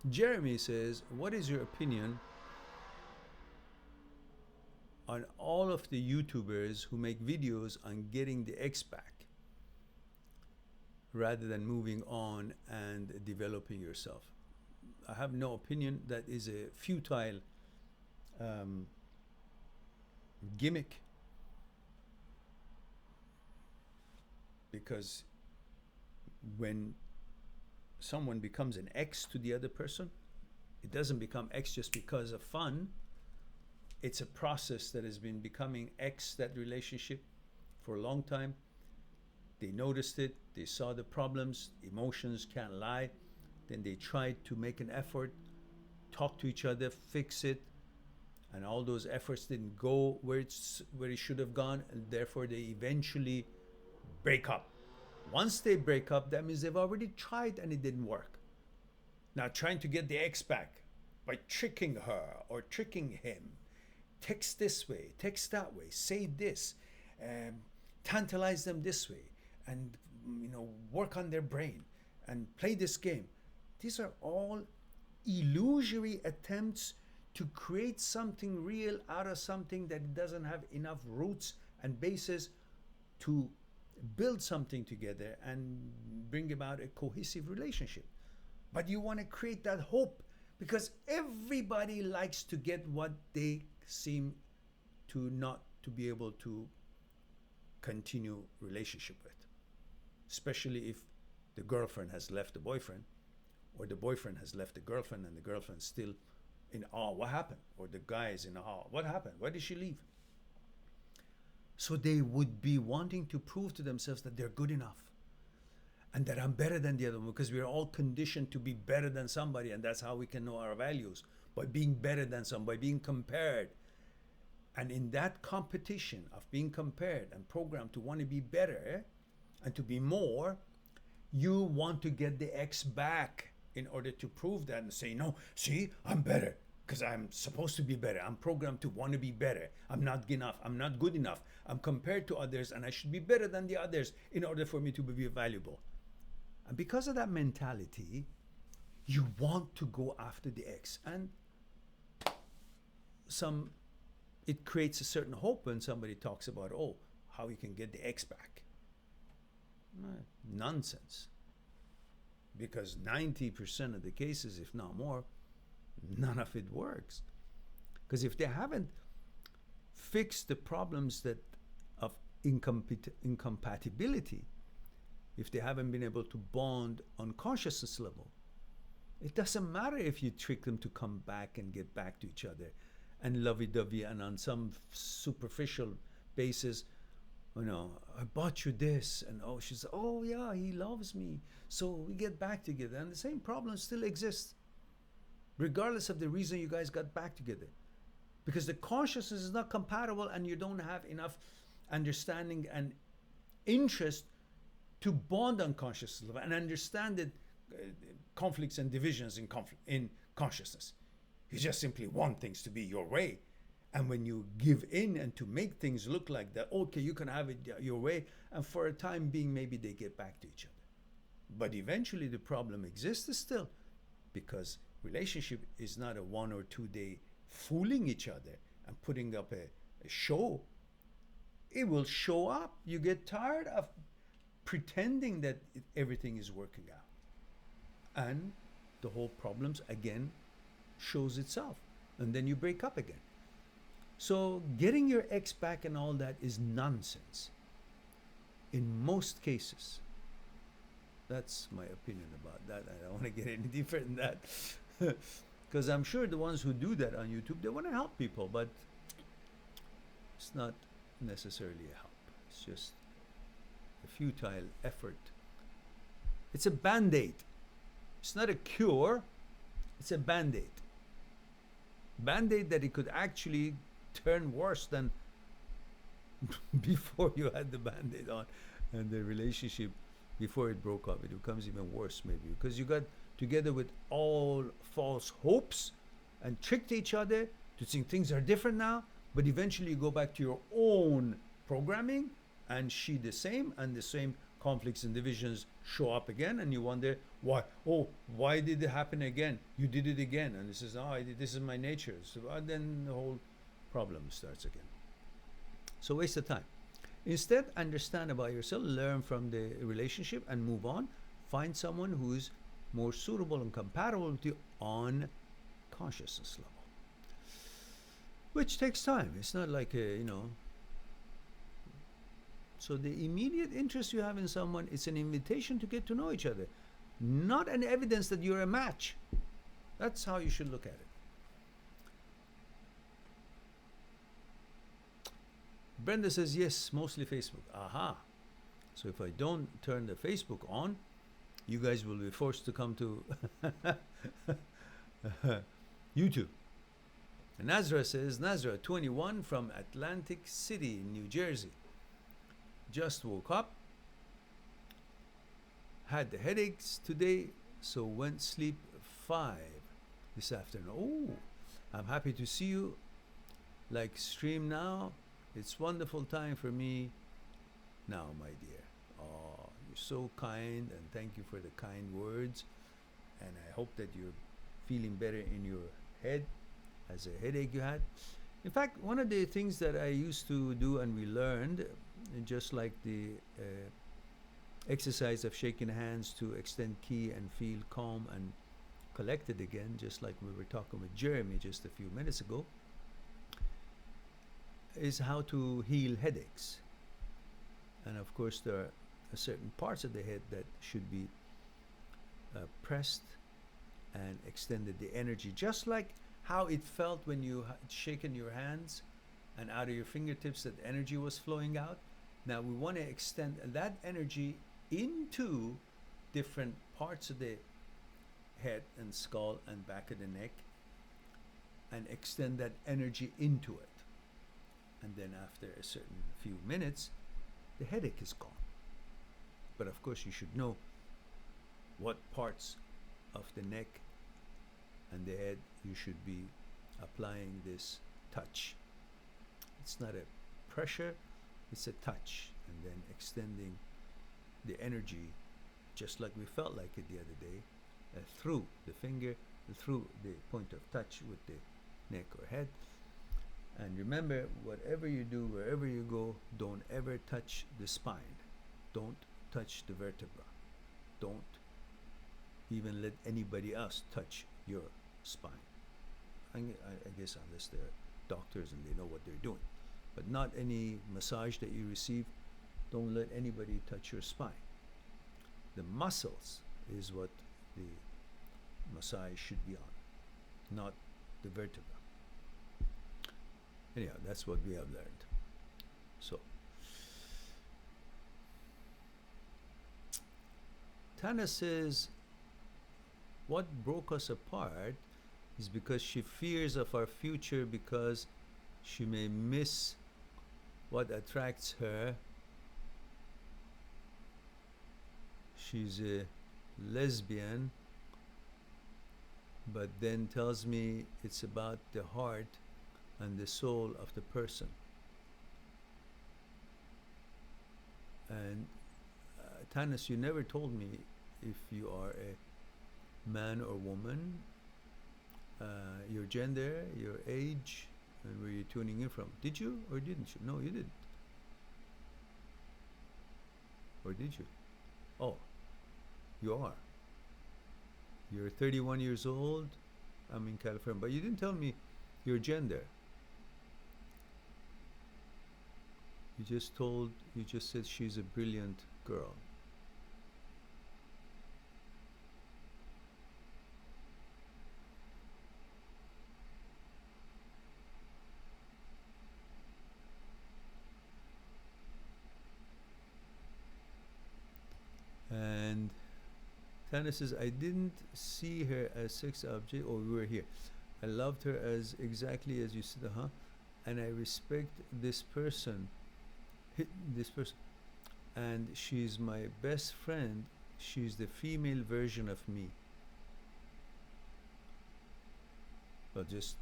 Speaker 1: Jeremy says, what is your opinion on all of the YouTubers who make videos on getting the ex back rather than moving on and developing yourself? I have no opinion. That is a futile gimmick, because when someone becomes an ex to the other person, it doesn't become ex just because of fun. It's a process that has been becoming ex, that relationship, for a long time. They noticed it, they saw the problems, emotions can't lie. Then they tried to make an effort, talk to each other, fix it, and all those efforts didn't go where it should have gone, and therefore they eventually break up. Once they break up, that means they've already tried and it didn't work. Now trying to get the ex back by tricking her or tricking him, text this way, text that way, say this, tantalize them this way, and work on their brain and play this game. These are all illusory attempts to create something real out of something that doesn't have enough roots and bases to build something together and bring about a cohesive relationship. But you want to create that hope because everybody likes to get what they seem to not to be able to continue relationship with, especially if the girlfriend has left the boyfriend, or the boyfriend has left the girlfriend and the girlfriend's still in awe. What happened? Or the guy is in awe. What happened? Why did she leave? So they would be wanting to prove to themselves that they're good enough and that I'm better than the other one, because we're all conditioned to be better than somebody, and that's how we can know our values, by being better than somebody, by being compared. And in that competition of being compared and programmed to want to be better and to be more, you want to get the ex back in order to prove that and say, no, see, I'm better because I'm supposed to be better. I'm programmed to want to be better. I'm not enough. I'm not good enough. I'm compared to others and I should be better than the others in order for me to be valuable. And because of that mentality, you want to go after the ex. And it creates a certain hope when somebody talks about, how you can get the ex back. Nonsense. Because 90% of the cases, if not more, none of it works. Because if they haven't fixed the problems of incompatibility, if they haven't been able to bond on consciousness level, it doesn't matter if you trick them to come back and get back to each other and lovey-dovey and on some superficial basis, I bought you this, and she says, yeah, he loves me, so we get back together, and the same problem still exists regardless of the reason you guys got back together, because the consciousness is not compatible and you don't have enough understanding and interest to bond on consciousness level and understand the conflicts and divisions in consciousness. You just simply want things to be your way. And when you give in and to make things look like that, okay, you can have it your way, and for a time being, maybe they get back to each other. But eventually the problem exists still, because relationship is not a 1 or 2 day fooling each other and putting up a show. It will show up. You get tired of pretending that everything is working out. And the whole problems again shows itself. And then you break up again. So getting your ex back and all that is nonsense in most cases. That's my opinion about that. I don't want to get any deeper than that. Because I'm sure the ones who do that on YouTube, they want to help people, but it's not necessarily a help. It's just a futile effort. It's a band-aid. It's not a cure, it's a band-aid. Band-aid that it could actually turn worse than before you had the band-aid on, and the relationship before it broke up, it becomes even worse maybe because you got together with all false hopes and tricked each other to think things are different now, but eventually you go back to your own programming, and she the same, and the same conflicts and divisions show up again, and you wonder why. Oh, why did it happen again? You did it again, and this is this is my nature. So then the whole problem starts again. So waste of time. Instead, understand about yourself, learn from the relationship, and move on. Find someone who is more suitable and compatible with you on consciousness level, which takes time. It's not like So the immediate interest you have in someone, it's an invitation to get to know each other, not an evidence that you're a match. That's how you should look at it. Brenda says, yes, mostly Facebook. Aha. So if I don't turn the Facebook on, you guys will be forced to come to YouTube. And Nazra says, Nazra, 21, from Atlantic City, New Jersey. Just woke up, had the headaches today, so went sleep 5 this afternoon. Oh, I'm happy to see you. Like stream now. It's wonderful time for me now, my dear. Oh, you're so kind, and thank you for the kind words. And I hope that you're feeling better in your head as a headache you had. In fact, one of the things that I used to do and we learned, just like the exercise of shaking hands to extend ki and feel calm and collected again, just like we were talking with Jeremy just a few minutes ago, is how to heal headaches. And of course, there are certain parts of the head that should be pressed and extended the energy, just like how it felt when you had shaken your hands and out of your fingertips that energy was flowing out. Now we want to extend that energy into different parts of the head and skull and back of the neck, and extend that energy into it. And then after a certain few minutes, the headache is gone. But of course you should know what parts of the neck and the head you should be applying this touch. It's not a pressure, it's a touch, and then extending the energy just like we felt like it the other day, through the finger, through the point of touch with the neck or head. And remember, whatever you do, wherever you go, don't ever touch the spine. Don't touch the vertebra. Don't even let anybody else touch your spine. I guess unless they're doctors and they know what they're doing. But not any massage that you receive. Don't let anybody touch your spine. The muscles is what the massage should be on, not the vertebra. Anyhow, that's what we have learned. So, Tana says, what broke us apart is because she fears of our future because she may miss what attracts her. She's a lesbian, but then tells me it's about the heart and the soul of the person. And Tanis, you never told me if you are a man or woman, your gender, your age, and where you're tuning in from. Did you or didn't you? No, you didn't. Or did you? Oh, you are. You're 31 years old. I'm in California, but you didn't tell me your gender. You just said she's a brilliant girl. And Tana says, I didn't see her as sex object. Oh, we were here. I loved her as exactly as you said, and I respect this person, this person, and she's my best friend. She's the female version of me. Well, just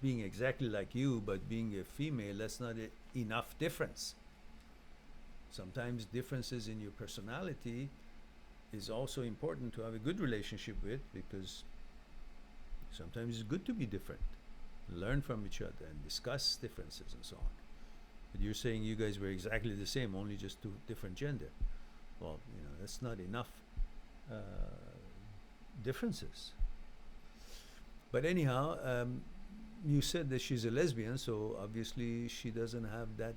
Speaker 1: being exactly like you, but being a female, that's not enough difference. Sometimes differences in your personality is also important to have a good relationship with, because sometimes it's good to be different, learn from each other and discuss differences and so on. But you're saying you guys were exactly the same, only just two different gender. Well, that's not enough differences. But anyhow, you said that she's a lesbian, so obviously she doesn't have that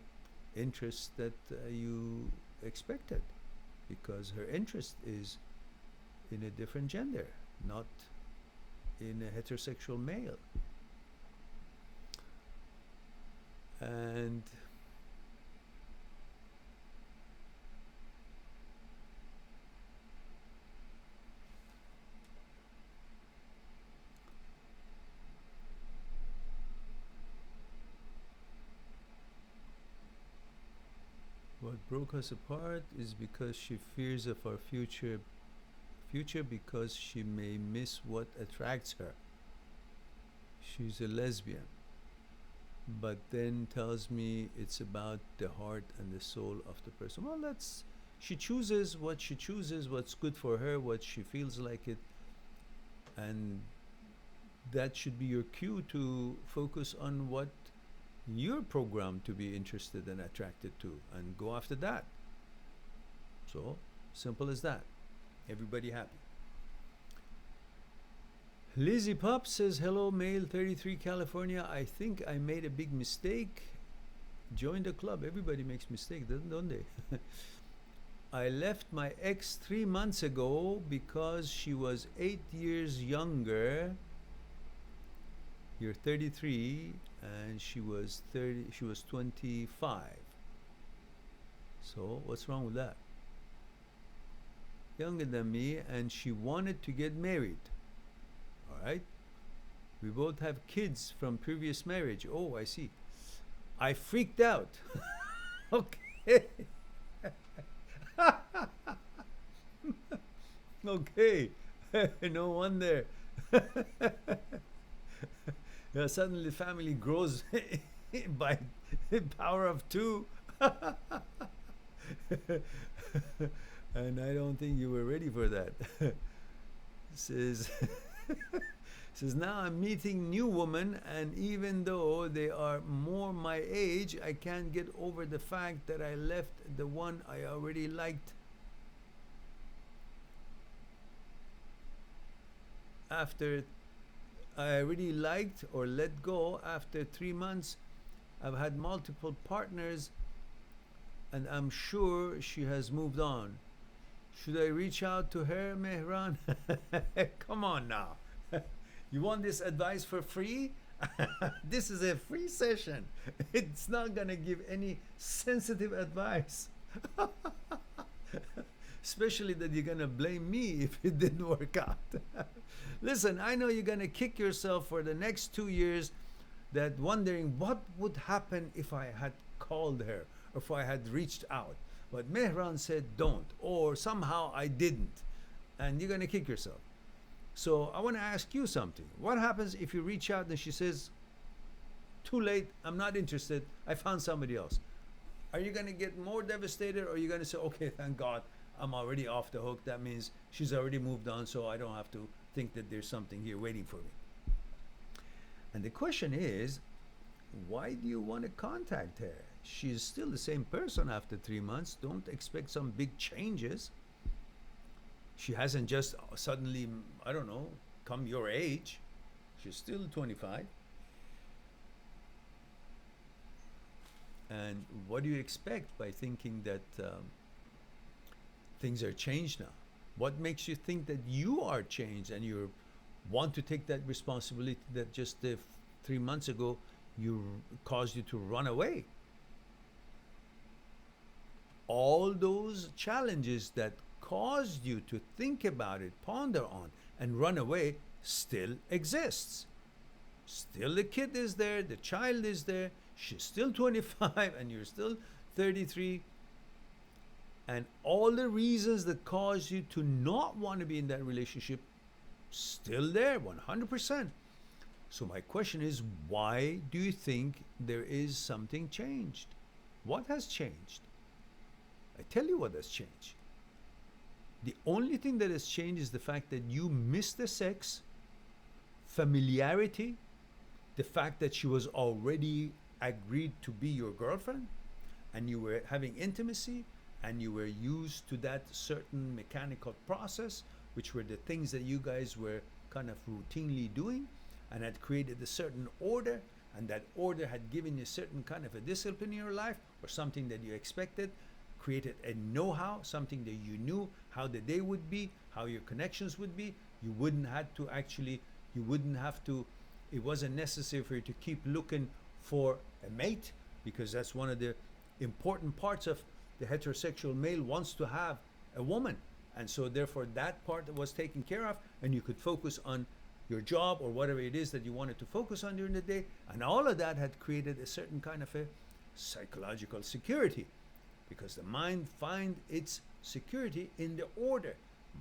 Speaker 1: interest that you expected, because her interest is in a different gender, not in a heterosexual male. And what broke us apart is because she fears of our future because she may miss what attracts her. She's a lesbian, but then tells me it's about the heart and the soul of the person. Well, she chooses what she chooses, what's good for her, what she feels like it, and that should be your cue to focus on what you're programmed to be interested and attracted to, and go after that. So simple as that. Everybody happy. Lizzie Pop says, hello, male 33 California. I think I made a big mistake. Join the club. Everybody makes mistakes, don't they? I left my ex 3 months ago because she was 8 years younger. You're 33 and she was 25. So what's wrong with that? Younger than me, and she wanted to get married. All right. We both have kids from previous marriage. Oh, I see. I freaked out. Okay. Okay. No wonder. Suddenly the family grows by power of two. And I don't think you were ready for that. Says now I'm meeting new women, and even though they are more my age, I can't get over the fact that I left the one I already liked. After I already liked or let go after 3 months, I've had multiple partners, and I'm sure she has moved on. Should I reach out to her, Mehran? Come on now. You want this advice for free? This is a free session. It's not going to give any sensitive advice. Especially that you're going to blame me if it didn't work out. Listen, I know you're going to kick yourself for the next 2 years, that wondering what would happen if I had called her or if I had reached out. But Mehran said don't, or somehow I didn't. And you're going to kick yourself. So I want to ask you something. What happens if you reach out and she says, too late, I'm not interested, I found somebody else? Are you going to get more devastated, or are you going to say, okay, thank God, I'm already off the hook. That means she's already moved on, so I don't have to think that there's something here waiting for me. And the question is, why do you want to contact her? She's still the same person after 3 months. Don't expect some big changes. She hasn't just suddenly, I don't know, come your age. She's still 25. And what do you expect by thinking that things are changed now? What makes you think that you are changed and you want to take that responsibility that just 3 months ago caused you to run away? All those challenges that caused you to think about it, ponder on, and run away still exists. Still the kid is there, the child is there, she's still 25 and you're still 33. And all the reasons that cause you to not want to be in that relationship still there, 100%. So my question is, why do you think there is something changed? What has changed? I tell you what has changed. The only thing that has changed is the fact that you miss the sex, familiarity, the fact that she was already agreed to be your girlfriend, and you were having intimacy, and you were used to that certain mechanical process, which were the things that you guys were kind of routinely doing, and had created a certain order, and that order had given you a certain kind of a discipline in your life, or something that you expected, created a know-how, something that you knew how the day would be, how your connections would be. You wouldn't have to, it wasn't necessary for you to keep looking for a mate, because that's one of the important parts of the heterosexual male wants to have a woman. And so therefore that part was taken care of, and you could focus on your job or whatever it is that you wanted to focus on during the day. And all of that had created a certain kind of a psychological security, because the mind finds its security in the order.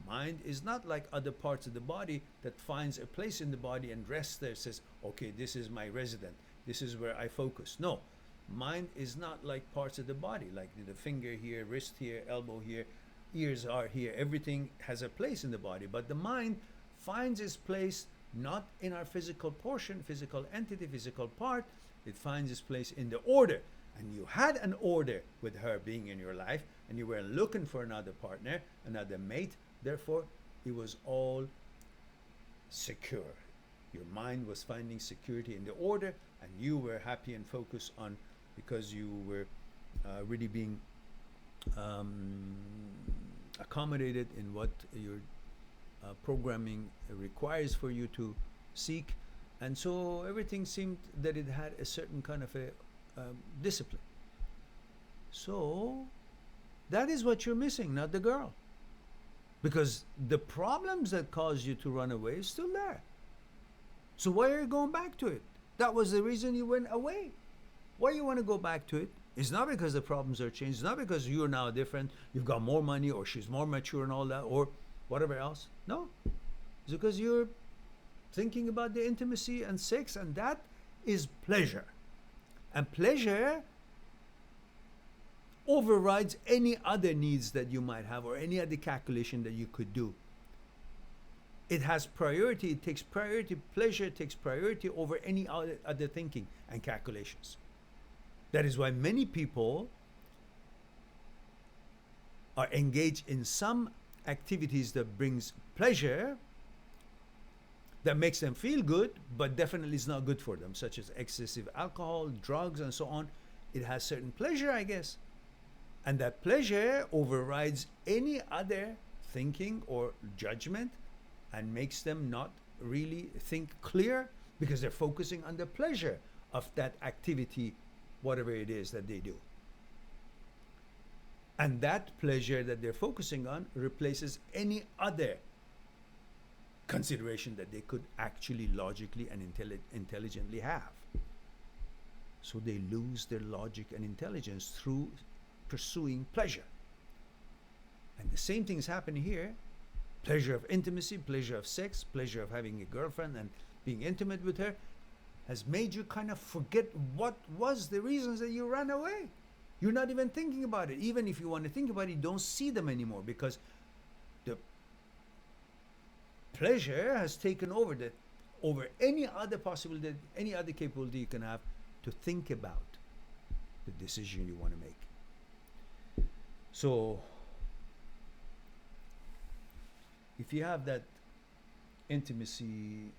Speaker 1: Mind is not like other parts of the body that finds a place in the body and rests there, says, okay, this is my resident, this is where I focus. No, mind is not like parts of the body, like the finger here, wrist here, elbow here, ears are here. Everything has a place in the body, but the mind finds its place not in our physical portion, physical entity, physical part. It finds its place in the order. And you had an order with her being in your life, and you were looking for another partner, another mate. Therefore, it was all secure. Your mind was finding security in the order, and you were happy and focused on, because you were really being accommodated in what your programming requires for you to seek. And so everything seemed that it had a certain kind of a discipline. So that is what you're missing, not the girl. Because the problems that caused you to run away is still there. So why are you going back to it? That was the reason you went away. Why you want to go back to it? It's not because the problems are changed. It's not because you're now different, you've got more money, or she's more mature and all that, or whatever else. No. It's because you're thinking about the intimacy and sex, and that is pleasure. And pleasure overrides any other needs that you might have, or any other calculation that you could do. It has priority. It takes priority. Pleasure takes priority over any other thinking and calculations. That is why many people are engaged in some activities that brings pleasure, that makes them feel good, but definitely is not good for them, such as excessive alcohol, drugs, and so on. It has certain pleasure, I guess. And that pleasure overrides any other thinking or judgment, and makes them not really think clear, because they're focusing on the pleasure of that activity, whatever it is that they do. And that pleasure that they're focusing on replaces any other consideration that they could actually logically and intelligently have. So they lose their logic and intelligence through pursuing pleasure. And the same thing's happening here. Pleasure of intimacy, pleasure of sex, pleasure of having a girlfriend and being intimate with her has made you kind of forget what was the reasons that you ran away. You're not even thinking about it. Even if you want to think about it, you don't see them anymore, because the pleasure has taken over any other possibility, any other capability you can have to think about the decision you want to make. So if you have that intimacy,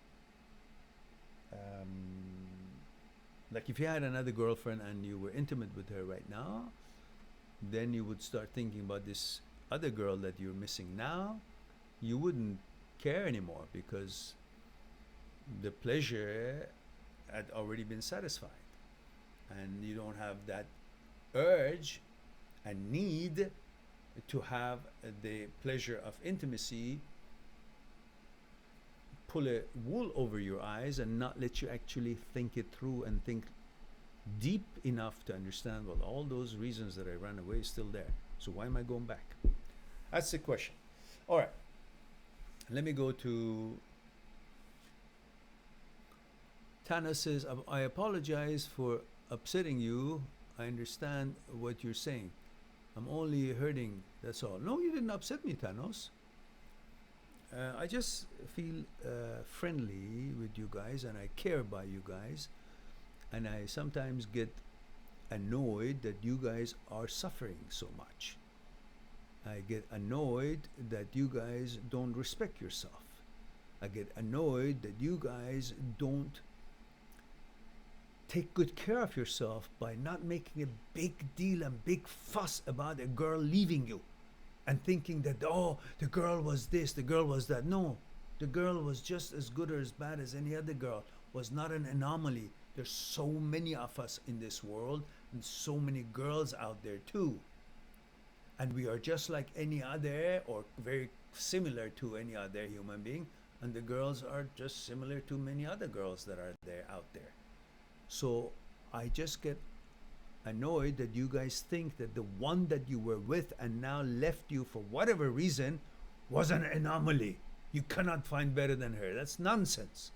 Speaker 1: like if you had another girlfriend and you were intimate with her right now, then you would start thinking about this other girl that you're missing now. You wouldn't care anymore, because the pleasure had already been satisfied, and you don't have that urge and need to have the pleasure of intimacy pull a wool over your eyes and not let you actually think it through and think deep enough to understand, well, all those reasons that I ran away is still there. So why am I going back? That's the question. All right. Let me go to Tana says, I apologize for upsetting you. I understand what you're saying. I'm only hurting, that's all. No, you didn't upset me, Thanos. I just feel friendly with you guys, and I care about you guys. And I sometimes get annoyed that you guys are suffering so much. I get annoyed that you guys don't respect yourself. I get annoyed that you guys don't take good care of yourself by not making a big deal and big fuss about a girl leaving you and thinking that, oh, the girl was this, the girl was that. No, the girl was just as good or as bad as any other girl, was not an anomaly. There's so many of us in this world and so many girls out there too. And we are just like any other, or very similar to any other human being, and the girls are just similar to many other girls that are there out there. So I just get annoyed that you guys think that the one that you were with and now left you for whatever reason was an anomaly. You cannot find better than her. That's nonsense.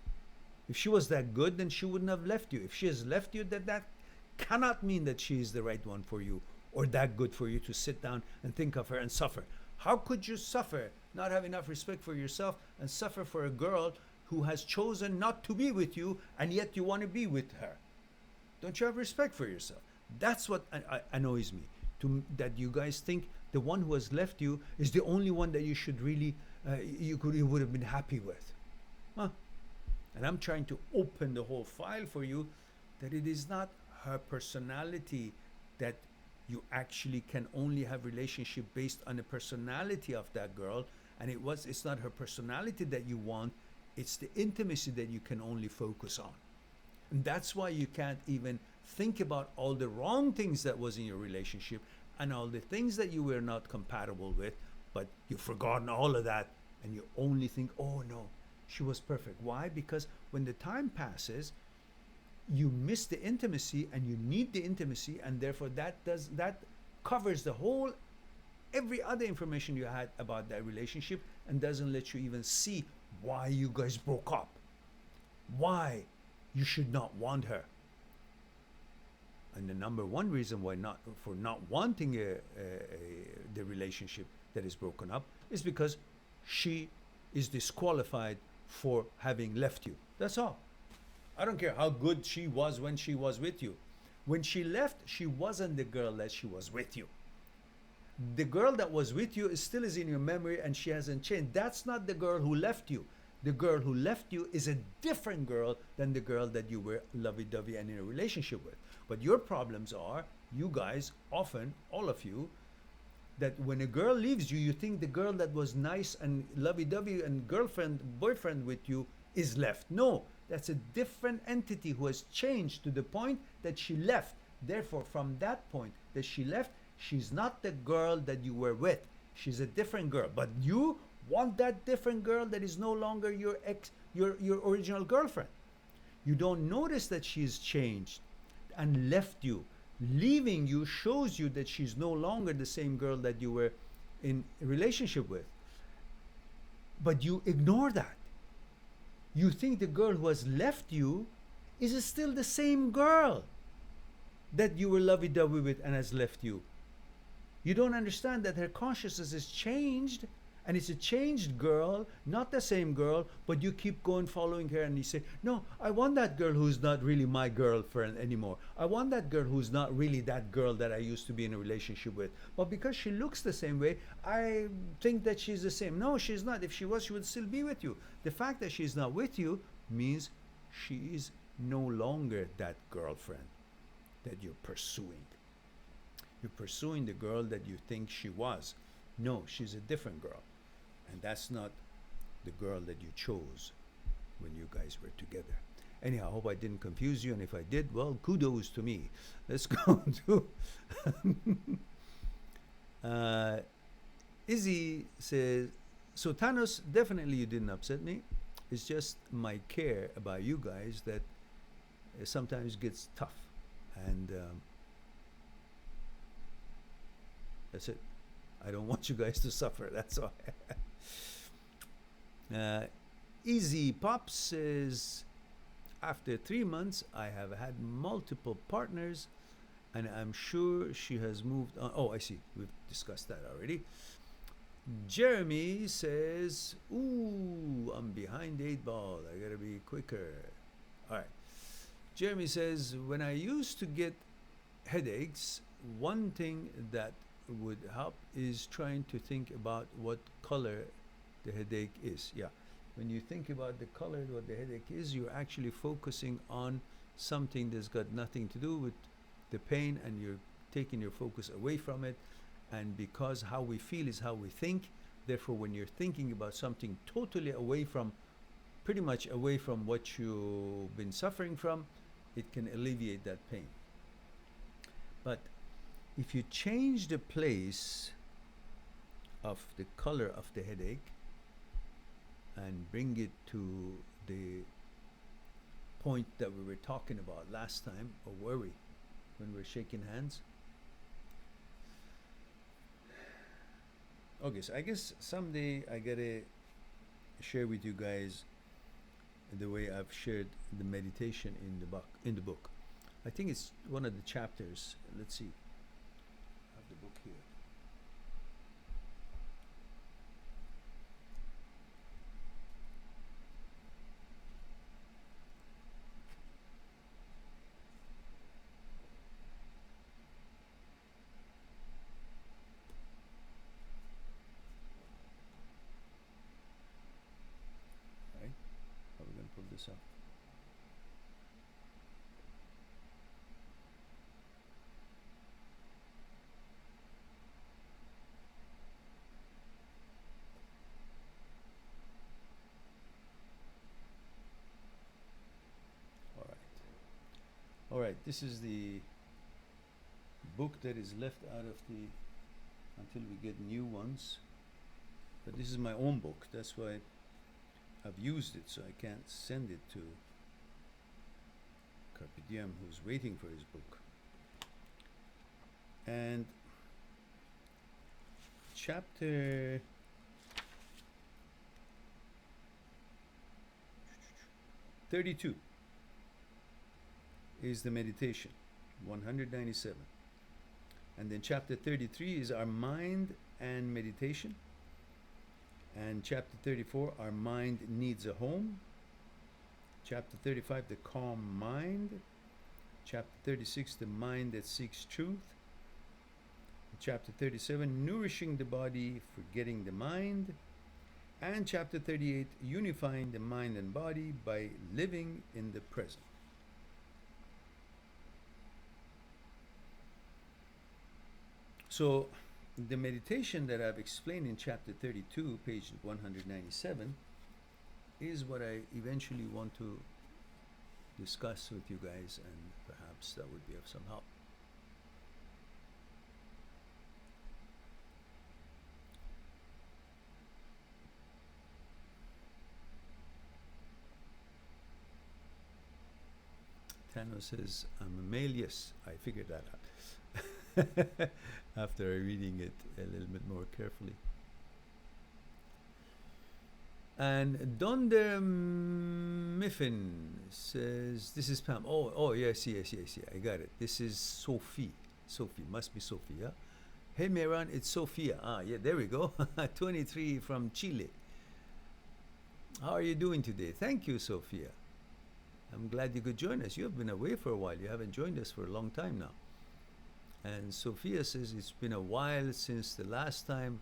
Speaker 1: If she was that good, then she wouldn't have left you. If she has left you, that cannot mean that she is the right one for you, or that good for you to sit down and think of her and suffer. How could you suffer, not have enough respect for yourself, and suffer for a girl who has chosen not to be with you, and yet you want to be with her? Don't you have respect for yourself? That's what annoys me, that you guys think the one who has left you is the only one that you should really, you would have been happy with. Huh? And I'm trying to open the whole file for you, that it is not her personality, that you actually can only have relationship based on the personality of that girl, and it's not her personality that you want, it's the intimacy that you can only focus on. And that's why you can't even think about all the wrong things that was in your relationship and all the things that you were not compatible with, but you've forgotten all of that and you only think, oh no, she was perfect. Why? Because when the time passes, you miss the intimacy and you need the intimacy, and therefore that covers the whole, every other information you had about that relationship, and doesn't let you even see why you guys broke up, why you should not want her. And the number one reason why not wanting the relationship that is broken up is because she is disqualified for having left you. That's all. I don't care how good she was when she was with you. When she left, she wasn't the girl that she was with you. The girl that was with you still is in your memory, and she hasn't changed. That's not the girl who left you. The girl who left you is a different girl than the girl that you were lovey-dovey and in a relationship with. But your problems are, you guys, often, all of you, that when a girl leaves you, you think the girl that was nice and lovey-dovey and boyfriend with you is left. No, that's a different entity who has changed to the point that she left. Therefore, from that point that she left, she's not the girl that you were with. She's a different girl. But you want that different girl that is no longer your original girlfriend. You don't notice that she's changed and left you. Leaving you shows you that she's no longer the same girl that you were in a relationship with. But you ignore that. You think the girl who has left you is still the same girl that you were lovey-dovey with and has left you. You don't understand that her consciousness is changed, and it's a changed girl, not the same girl, but you keep going following her, and you say, no, I want that girl who's not really my girlfriend anymore. I want that girl who's not really that girl that I used to be in a relationship with. But because she looks the same way, I think that she's the same. No, she's not. If she was, she would still be with you. The fact that she's not with you means she is no longer that girlfriend that you're pursuing. You're pursuing the girl that you think she was. No, she's a different girl. And that's not the girl that you chose when you guys were together. Anyhow, I hope I didn't confuse you, and if I did, well, kudos to me. Let's go to Izzy says, so Thanos, definitely you didn't upset me. It's just my care about you guys that sometimes gets tough. And that's it. I don't want you guys to suffer. That's all. Easy Pop says, after 3 months, I have had multiple partners, and I'm sure she has moved on. Oh, I see. We've discussed that already. Jeremy says, ooh, I'm behind 8 ball. I gotta be quicker. All right. Jeremy says, when I used to get headaches, one thing that would help is trying to think about what color the headache is. Yeah. When you think about the color, what the headache is, you're actually focusing on something that's got nothing to do with the pain, and you're taking your focus away from it. And because how we feel is how we think, therefore when you're thinking about something totally away from, pretty much away from what you've been suffering from, it can alleviate that pain. But if you change the place of the color of the headache and bring it to the point that we were talking about last time, or were we, when we were shaking hands? Okay, so I guess someday I gotta share with you guys the way I've shared the meditation in the book. I think it's one of the chapters. Let's see. I have the book here. Right? How are we gonna pull this up? All right, this is the book that is left out of the, until we get new ones. But this is my own book. That's why I've used it, so I can't send it to Carpe Diem, who's waiting for his book. And chapter 32 is the meditation, 197. And then chapter 33 is our mind and meditation. And chapter 34, our mind needs a home. Chapter 35, the calm mind. Chapter 36, the mind that seeks truth. Chapter 37, nourishing the body, forgetting the mind. And chapter 38, unifying the mind and body by living in the present. So the meditation that I've explained in chapter 32, page 197, is what I eventually want to discuss with you guys, and perhaps that would be of some help. Tano says, I'm a male. Yes, I figured that out after reading it a little bit more carefully. And Donder Miffin says, this is Pam. Oh, yes, I got it. This is Sophie. Sophie, must be Sophie, yeah? Hey, Mehran, it's Sophia. Yeah, there we go. 23 from Chile. How are you doing today? Thank you, Sophia. I'm glad you could join us. You have been away for a while. You haven't joined us for a long time now. And Sophia says, it's been a while since the last time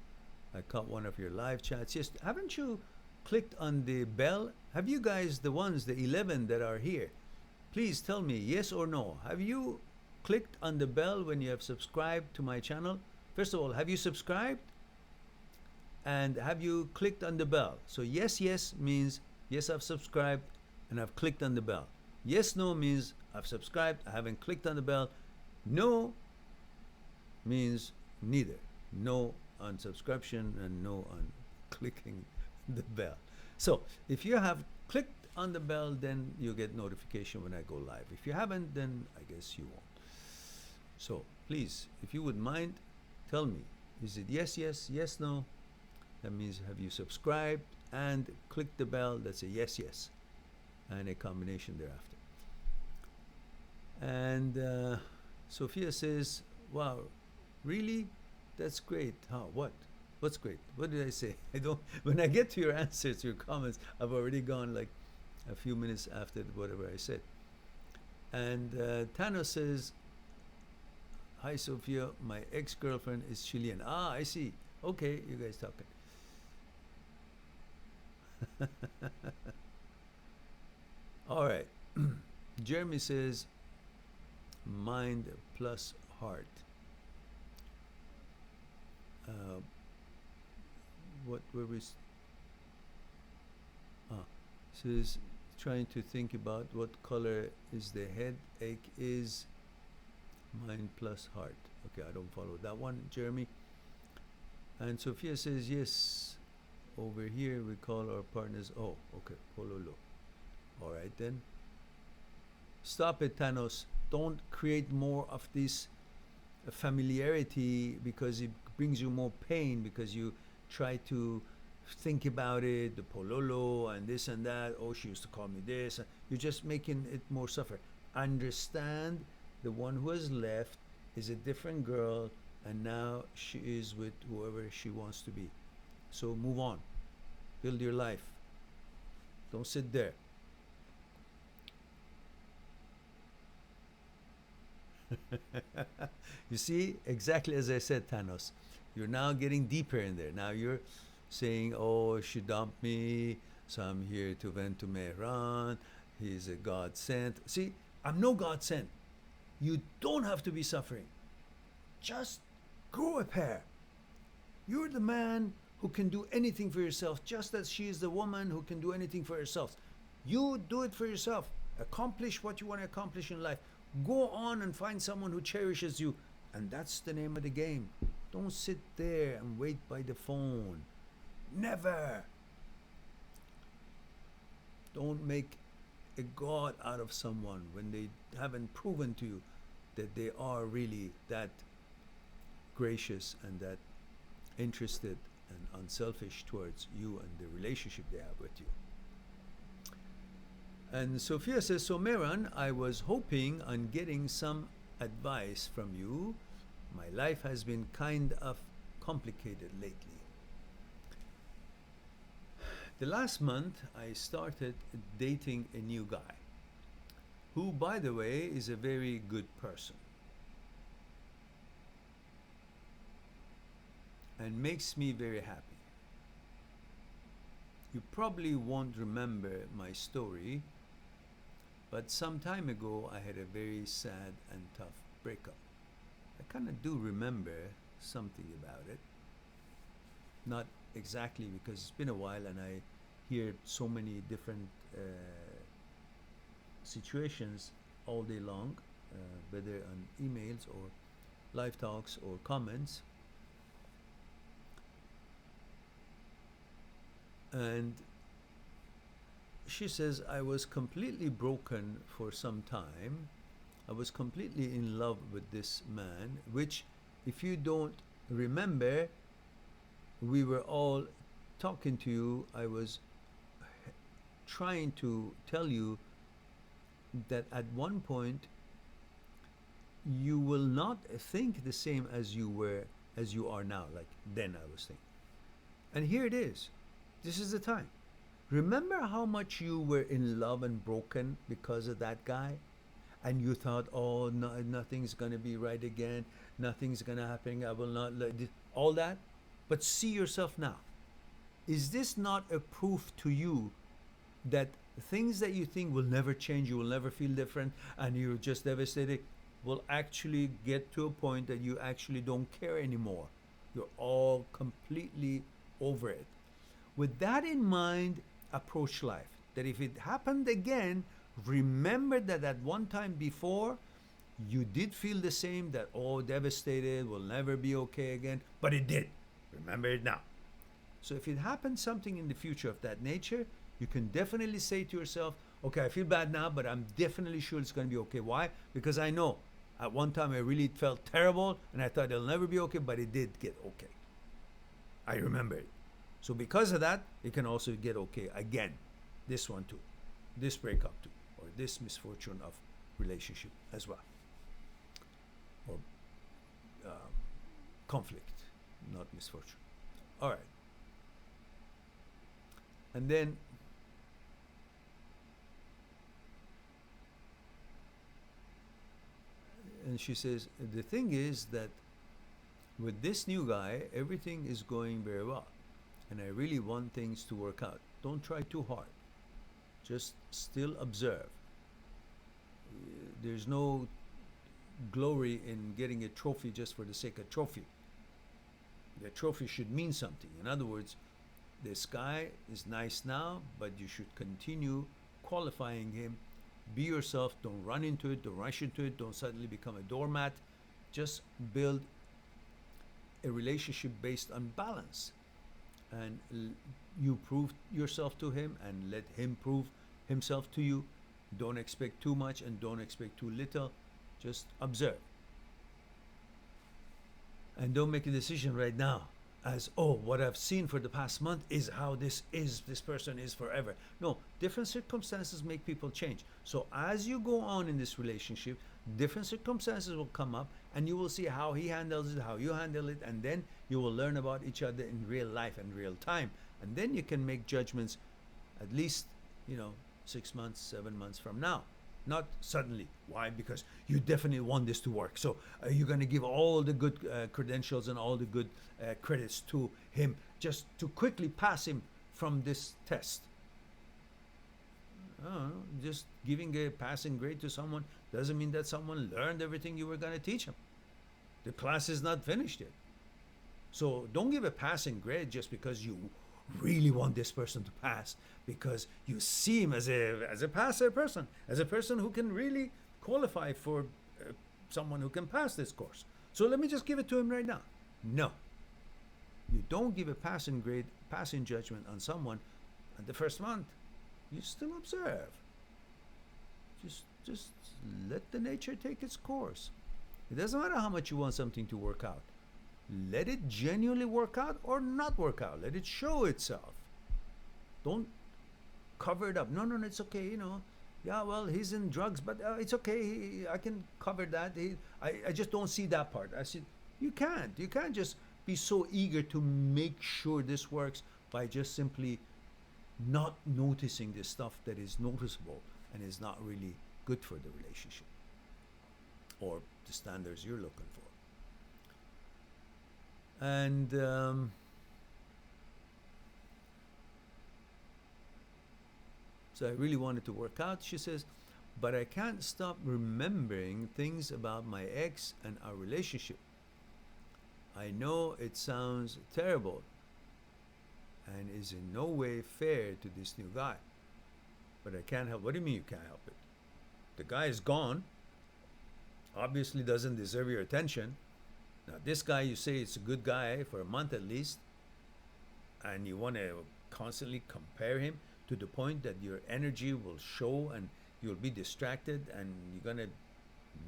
Speaker 1: I caught one of your live chats. Yes, haven't you clicked on the bell? Have you guys, the ones, the 11 that are here, please tell me yes or no. Have you clicked on the bell when you have subscribed to my channel? First of all, have you subscribed? And have you clicked on the bell? So yes means yes, I've subscribed and I've clicked on the bell. Yes, no means I've subscribed, I haven't clicked on the bell. No means neither. No on subscription and no on clicking the bell. So if you have clicked on the bell, then you get notification when I go live. If you haven't, then I guess you won't. So please, if you would mind, tell me, is it yes, yes, yes, no? That means have you subscribed and click the bell? That's a yes, yes, and a combination thereafter. And Sophia says, wow, really? That's great. How? What? What's great? What did I say? I don't. When I get to your answers, to your comments, I've already gone like a few minutes after whatever I said. And Thanos says, hi Sophia, my ex-girlfriend is Chilean. Ah, I see. Okay, you guys talking. All right. Jeremy says, mind plus heart. What were we? Says trying to think about what color is the headache is. Mind plus heart. Okay, I don't follow that one, Jeremy. And Sophia says yes. Over here we call our partners. Oh, okay, pololo. All right then. Stop it, Thanos. Don't create more of this familiarity, because it brings you more pain, because you try to think about it, the pololo and this and that. Oh, she used to call me this. You're just making it more suffer. Understand, the one who has left is a different girl, and now she is with whoever she wants to be. So move on. Build your life. Don't sit there. You see, exactly as I said, Thanos. You're now getting deeper in there. Now you're saying, oh, she dumped me, so I'm here to vent to Mehran. He's a God sent. See, I'm no God sent. You don't have to be suffering. Just grow a pair. You're the man who can do anything for yourself, just as she is the woman who can do anything for herself. You do it for yourself. Accomplish what you want to accomplish in life. Go on and find someone who cherishes you. And that's the name of the game. Don't sit there and wait by the phone. Never. Don't make a god out of someone when they haven't proven to you that they are really that gracious and that interested and unselfish towards you and the relationship they have with you. And Sophia says, so Mehran, I was hoping on getting some advice from you. My life has been kind of complicated lately. The last month, I started dating a new guy, who, by the way, is a very good person and makes me very happy. You probably won't remember my story, but some time ago I had a very sad and tough breakup. I kind of do remember something about it. Not exactly, because it's been a while and I hear so many different situations all day long, whether on emails or live talks or comments. And she says, I was completely broken for some time. I was completely in love with this man, which, if you don't remember, we were all talking to you. I was trying to tell you that at one point you will not think the same as you are now, like then I was thinking. And here it is. This is the time. Remember how much you were in love and broken because of that guy? And you thought, oh, no, nothing's going to be right again. Nothing's going to happen. I will not let this, all that. But see yourself now. Is this not a proof to you that things that you think will never change, you will never feel different, and you're just devastated, will actually get to a point that you actually don't care anymore? You're all completely over it. With that in mind, approach life. That if it happened again, remember that at one time before, you did feel the same, that, oh, devastated, will never be okay again, but it did. Remember it now. So if it happens something in the future of that nature, you can definitely say to yourself, okay, I feel bad now, but I'm definitely sure it's going to be okay. Why? Because I know at one time I really felt terrible and I thought it'll never be okay, but it did get okay. I remember it. So because of that, it can also get okay again. This one too, this breakup too, or this misfortune of relationship as well, or conflict, not misfortune. All right. And then and she says, the thing is that with this new guy, everything is going very well. And I really want things to work out. Don't try too hard. Just still observe. There's no glory in getting a trophy just for the sake of trophy. The trophy should mean something. In other words, this guy is nice now, but you should continue qualifying him. Be yourself. Don't run into it. Don't rush into it. Don't suddenly become a doormat. Just build a relationship based on balance. And you prove yourself to him and let him prove himself to you. Don't expect too much and don't expect too little. Just observe. And don't make a decision right now as, oh, what I've seen for the past month is how this person is forever. No, different circumstances make people change. So as you go on in this relationship, different circumstances will come up and you will see how he handles it, how you handle it, and then you will learn about each other in real life and real time. And then you can make judgments at least, 6 months, 7 months from now. Not suddenly. Why? Because you definitely want this to work. So you're going to give all the good credentials and all the good credits to him just to quickly pass him from this test. Just giving a passing grade to someone doesn't mean that someone learned everything you were going to teach him. The class is not finished yet. So don't give a passing grade just because you really want this person to pass, because you see him as a passer person, as a person who can really qualify for someone who can pass this course. So let me just give it to him right now. No. You don't give a passing grade, passing judgment on someone at the first month. You still observe. Just let the nature take its course. It doesn't matter how much you want something to work out. Let it genuinely work out or not work out. Let it show itself. Don't cover it up. No, it's okay, Yeah, well, he's in drugs, but it's okay. I can cover that. I just don't see that part. I said, you can't. You can't just be so eager to make sure this works by just simply not noticing the stuff that is noticeable and is not really good for the relationship or the standards you're looking for. And so I really wanted to work out, she says, but I can't stop remembering things about my ex and our relationship. I know it sounds terrible and is in no way fair to this new guy, but I can't help. What do you mean you can't help it? The guy is gone, obviously doesn't deserve your attention. Now, this guy, you say it's a good guy for a month at least, and you want to constantly compare him to the point that your energy will show and you'll be distracted and you're going to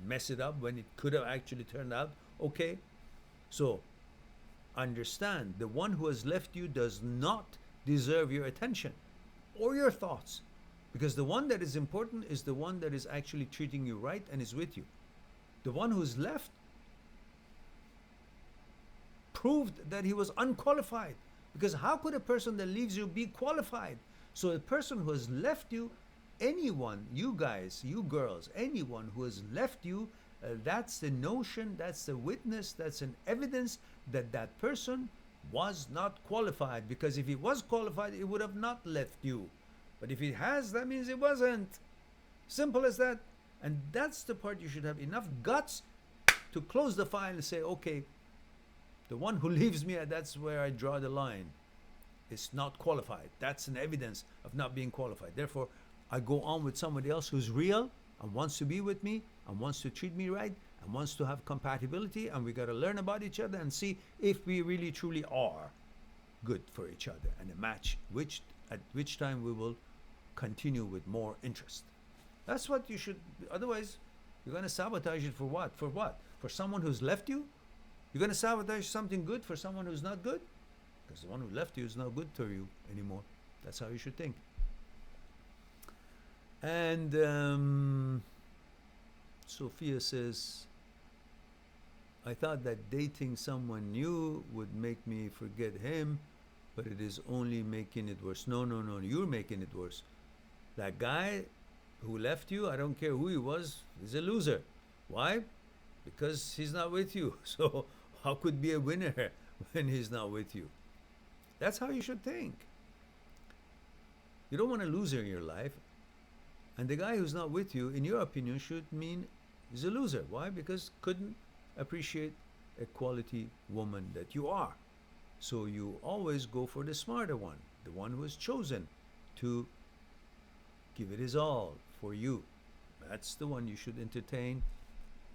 Speaker 1: mess it up when it could have actually turned out okay. So, understand, the one who has left you does not deserve your attention or your thoughts, because the one that is important is the one that is actually treating you right and is with you. The one who's left proved that he was unqualified, because how could a person that leaves you be qualified? So a person who has left you, anyone, you guys, you girls, anyone who has left you, that's the notion, that's the witness, that's an evidence that that person was not qualified, because if he was qualified, he would have not left you. But if he has, that means it wasn't. Simple as that. And that's the part you should have enough guts to close the file and say, okay, the one who leaves me, that's where I draw the line. It's not qualified. That's an evidence of not being qualified. Therefore, I go on with somebody else who's real and wants to be with me and wants to treat me right and wants to have compatibility, and we got to learn about each other and see if we really truly are good for each other and a match, at which time we will continue with more interest. That's what you should. Otherwise, you're going to sabotage it for what? For what? For someone who's left you? You're going to sabotage something good for someone who's not good? Because the one who left you is not good for you anymore. That's how you should think. And Sophia says, I thought that dating someone new would make me forget him, but it is only making it worse. No, no, no, you're making it worse. That guy who left you, I don't care who he was, is a loser. Why? Because he's not with you. So how could be a winner when he's not with you? That's how you should think. You don't want a loser in your life. And the guy who's not with you, in your opinion, should mean he's a loser. Why? Because couldn't appreciate a quality woman that you are. So you always go for the smarter one, the one who is chosen to give it his all for you. That's the one you should entertain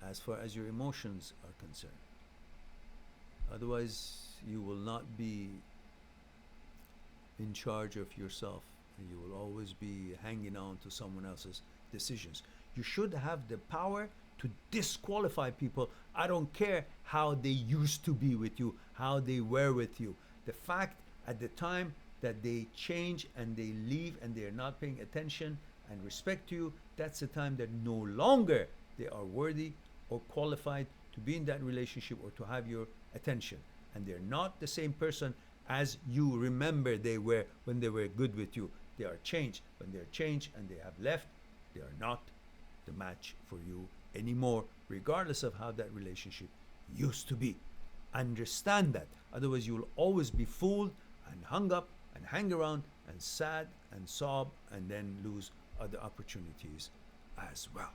Speaker 1: as far as your emotions are concerned. Otherwise, you will not be in charge of yourself, and you will always be hanging on to someone else's decisions. You should have the power to disqualify people. I don't care how they used to be with you, how they were with you. The fact at the time that they change and they leave and they're not paying attention and respect you, that's the time that no longer they are worthy or qualified to be in that relationship or to have your attention. And they're not the same person as you remember they were when they were good with you. They are changed. When they're changed and they have left, they are not the match for you anymore, regardless of how that relationship used to be. Understand that. Otherwise, you will always be fooled and hung up and hang around and sad and sob and then lose other opportunities as well.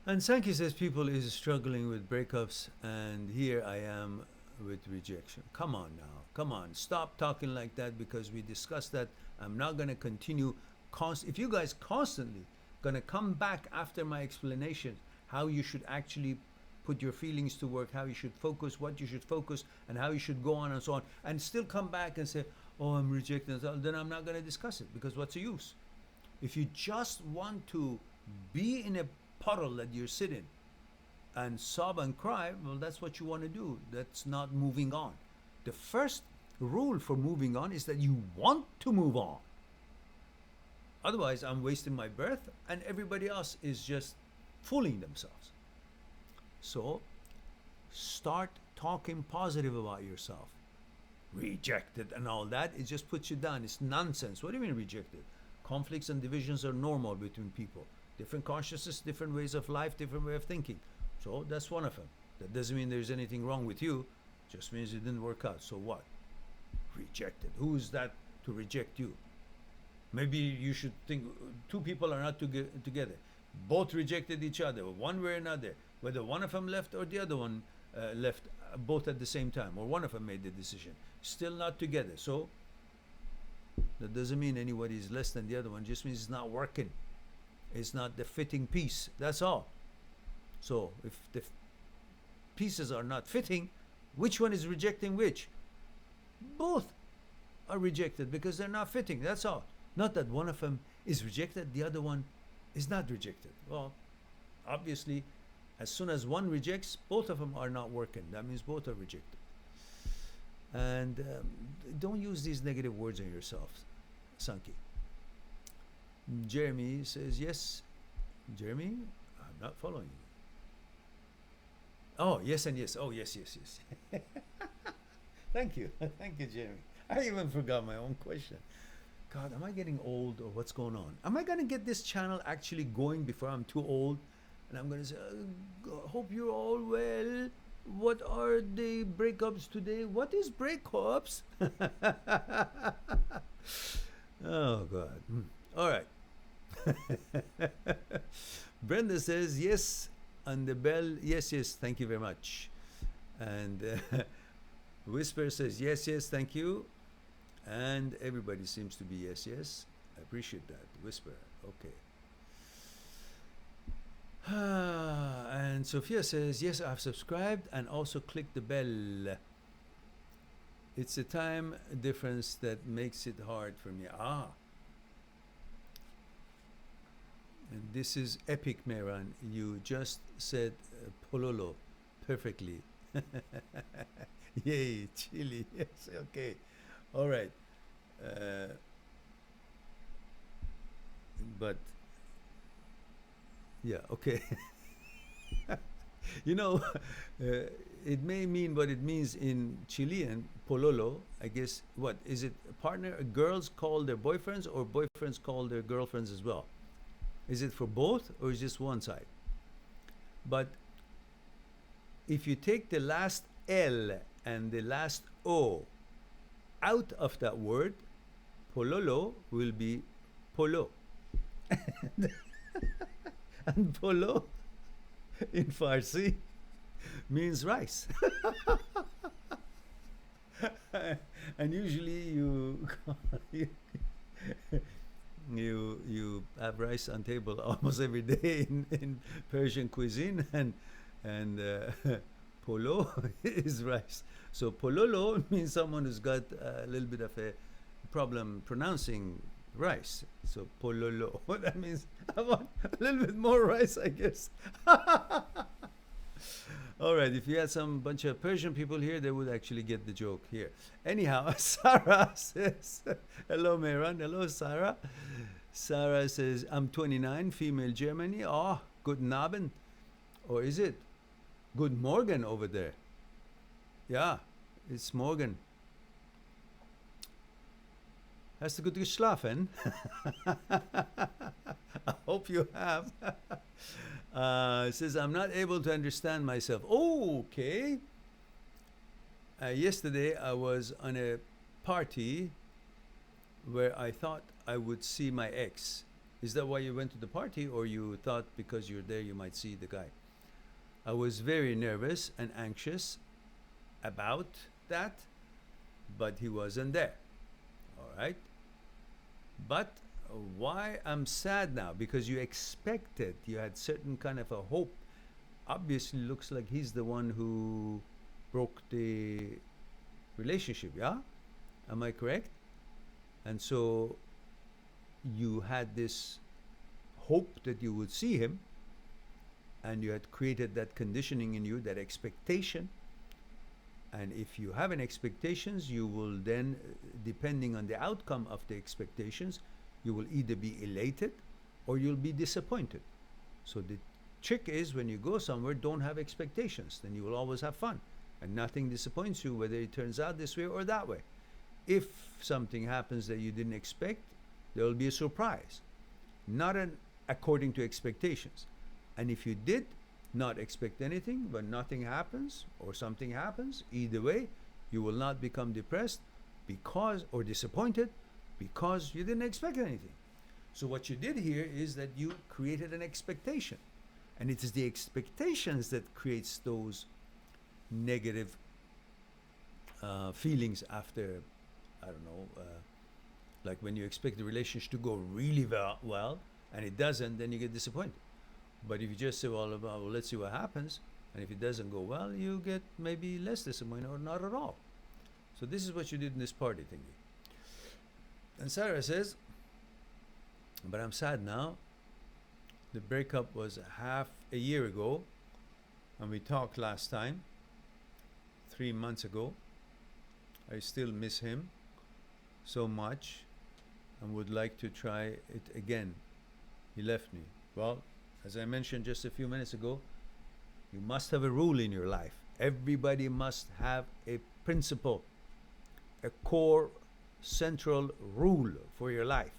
Speaker 1: And Psyche says people is struggling with breakups, and here I am with rejection. Come on now, come on, stop talking like that, because we discussed that. I'm not going to continue. If you guys constantly going to come back after my explanation how you should actually put your feelings to work, how you should focus, what you should focus, and how you should go on and so on, and still come back and say, oh, I'm rejecting, then I'm not going to discuss it, because what's the use? If you just want to be in a puddle that you're sitting and sob and cry, well, that's what you want to do. That's not moving on. The first rule for moving on is that you want to move on. Otherwise, I'm wasting my breath and everybody else is just fooling themselves. So start talking positive about yourself. Rejected and all that, it just puts you down. It's nonsense. What do you mean rejected? Conflicts and divisions are normal between people. Different consciousness, different ways of life, different way of thinking. So that's one of them. That doesn't mean there's anything wrong with you. Just means it didn't work out. So what? Rejected. Who is that to reject you? Maybe you should think two people are not together. Both rejected each other, one way or another. Whether one of them left or the other one left, both at the same time, or one of them made the decision. Still not together. So that doesn't mean anybody is less than the other one. Just means it's not working. It's not the fitting piece. That's all. So if the pieces are not fitting, which one is rejecting which? Both are rejected because they're not fitting. That's all. Not that one of them is rejected, the other one is not rejected. Well, obviously, as soon as one rejects, both of them are not working. That means both are rejected. And don't use these negative words on yourself, Psyche. Jeremy says, yes. Jeremy, I'm not following you. Oh, yes and yes. Oh, yes, yes, yes. Thank you. Thank you, Jeremy. I even forgot my own question. God, am I getting old or what's going on? Am I going to get this channel actually going before I'm too old? And I'm going to say, hope you're all well. What are the breakups today? What is breakups? Oh, God. All right. Brenda says, yes, on the bell. Yes, yes, thank you very much. And Whisper says, yes, yes, thank you. And everybody seems to be yes, yes. I appreciate that. Whisper, okay. And Sophia says, yes, I've subscribed and also clicked the bell. It's the time difference that makes it hard for me. And this is epic, Mehran. You just said pololo perfectly. Yay, chili. Yes, okay. All right. But, yeah, okay. You know, it may mean what it means in Chilean, pololo. I guess, what is it? A partner, girls call their boyfriends, or boyfriends call their girlfriends as well? Is it for both, or is just one side? But if you take the last L and the last O out of that word, pololo will be polo. And polo in Farsi means rice. And usually you have rice on table almost every day in Persian cuisine, and polo is rice. So pololo means someone who's got a little bit of a problem pronouncing rice. So pololo. That means I want a little bit more rice, I guess. All right, if you had some bunch of Persian people here, they would actually get the joke here. Anyhow, Sarah says, hello, Mehran. Hello, Sarah. Sarah says, I'm 29, female, Germany. Oh, guten Abend. Or is it good Morgen over there? Yeah, it's Morgen. Hast du gut geschlafen? I hope you have. Says, I'm not able to understand myself. Oh, okay. Yesterday I was on a party where I thought I would see my ex. Is that why you went to the party, or you thought because you're there you might see the guy? I was very nervous and anxious about that, but he wasn't there. All right. But why I'm sad now? Because you expected, you had certain kind of a hope. Obviously looks like he's the one who broke the relationship, yeah? Am I correct? And so you had this hope that you would see him, and you had created that conditioning in you, that expectation. And if you have an expectations, you will then, depending on the outcome of the expectations, you will either be elated or you'll be disappointed. So the trick is, when you go somewhere, don't have expectations. Then you will always have fun. And nothing disappoints you, whether it turns out this way or that way. If something happens that you didn't expect, there will be a surprise. Not according to expectations. And if you did not expect anything, but nothing happens or something happens, either way, you will not become depressed or disappointed because you didn't expect anything. So what you did here is that you created an expectation, and it is the expectations that creates those negative feelings after, I don't know, like when you expect the relationship to go really well and it doesn't, then you get disappointed. But if you just say, well, let's see what happens, and if it doesn't go well, you get maybe less disappointed or not at all. So this is what you did in this party thingy. And Sarah says, but I'm sad now. The breakup was half a year ago, and we talked last time, 3 months ago. I still miss him so much and would like to try it again. He left me. Well, as I mentioned just a few minutes ago, you must have a rule in your life. Everybody must have a principle, a core central rule for your life.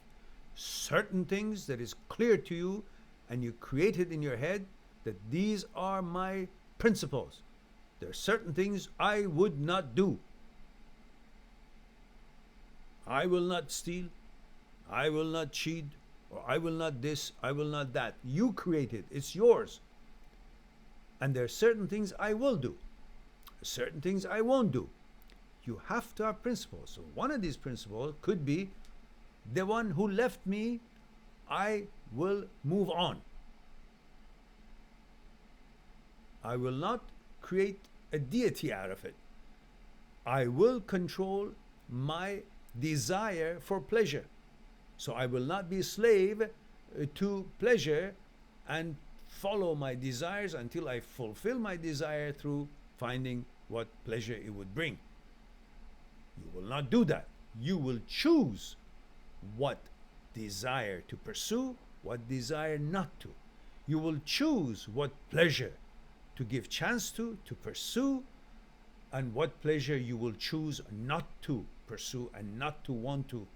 Speaker 1: Certain things that is clear to you, and you create it in your head that these are my principles. There are certain things I would not do. I will not steal. I will not cheat. Or I will not this, I will not that. You create it. It's yours. And there are certain things I will do. Certain things I won't do. You have to have principles. So one of these principles could be, the one who left me, I will move on. I will not create a deity out of it. I will control my desire for pleasure. So I will not be a slave to pleasure and follow my desires until I fulfill my desire through finding what pleasure it would bring. You will not do that. You will choose what desire to pursue, what desire not to. You will choose what pleasure to give chance to pursue, and what pleasure you will choose not to pursue and not to want to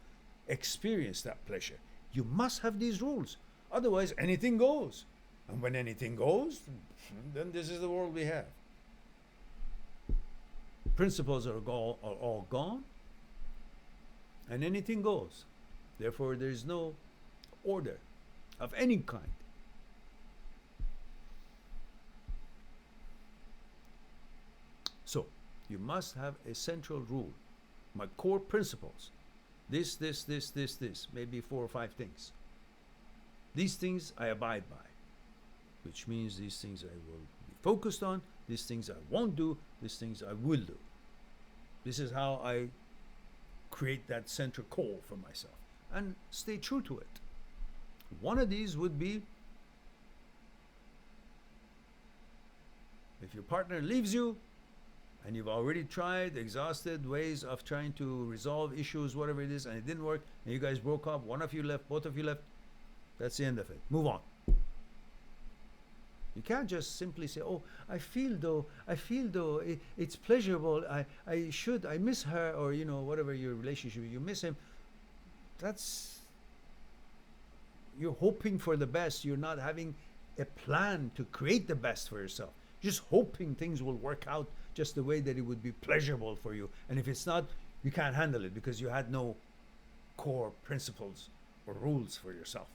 Speaker 1: experience that pleasure. You must have these rules. Otherwise, anything goes. And when anything goes, then this is the world we have. Principles are all gone, and anything goes. Therefore, there is no order of any kind. So, you must have a central rule. My core principles. This, maybe 4 or 5 things. These things I abide by, which means these things I will be focused on, these things I won't do, these things I will do. This is how I create that central core for myself and stay true to it. One of these would be, if your partner leaves you and you've already tried exhausted ways of trying to resolve issues, whatever it is, and it didn't work, and you guys broke up, one of you left, both of you left, that's the end of it. Move on. You can't just simply say, oh, I feel though it's pleasurable, I miss her, or whatever your relationship, you miss him. You're hoping for the best. You're not having a plan to create the best for yourself. You're just hoping things will work out just the way that it would be pleasurable for you. And if it's not, you can't handle it because you had no core principles or rules for yourself.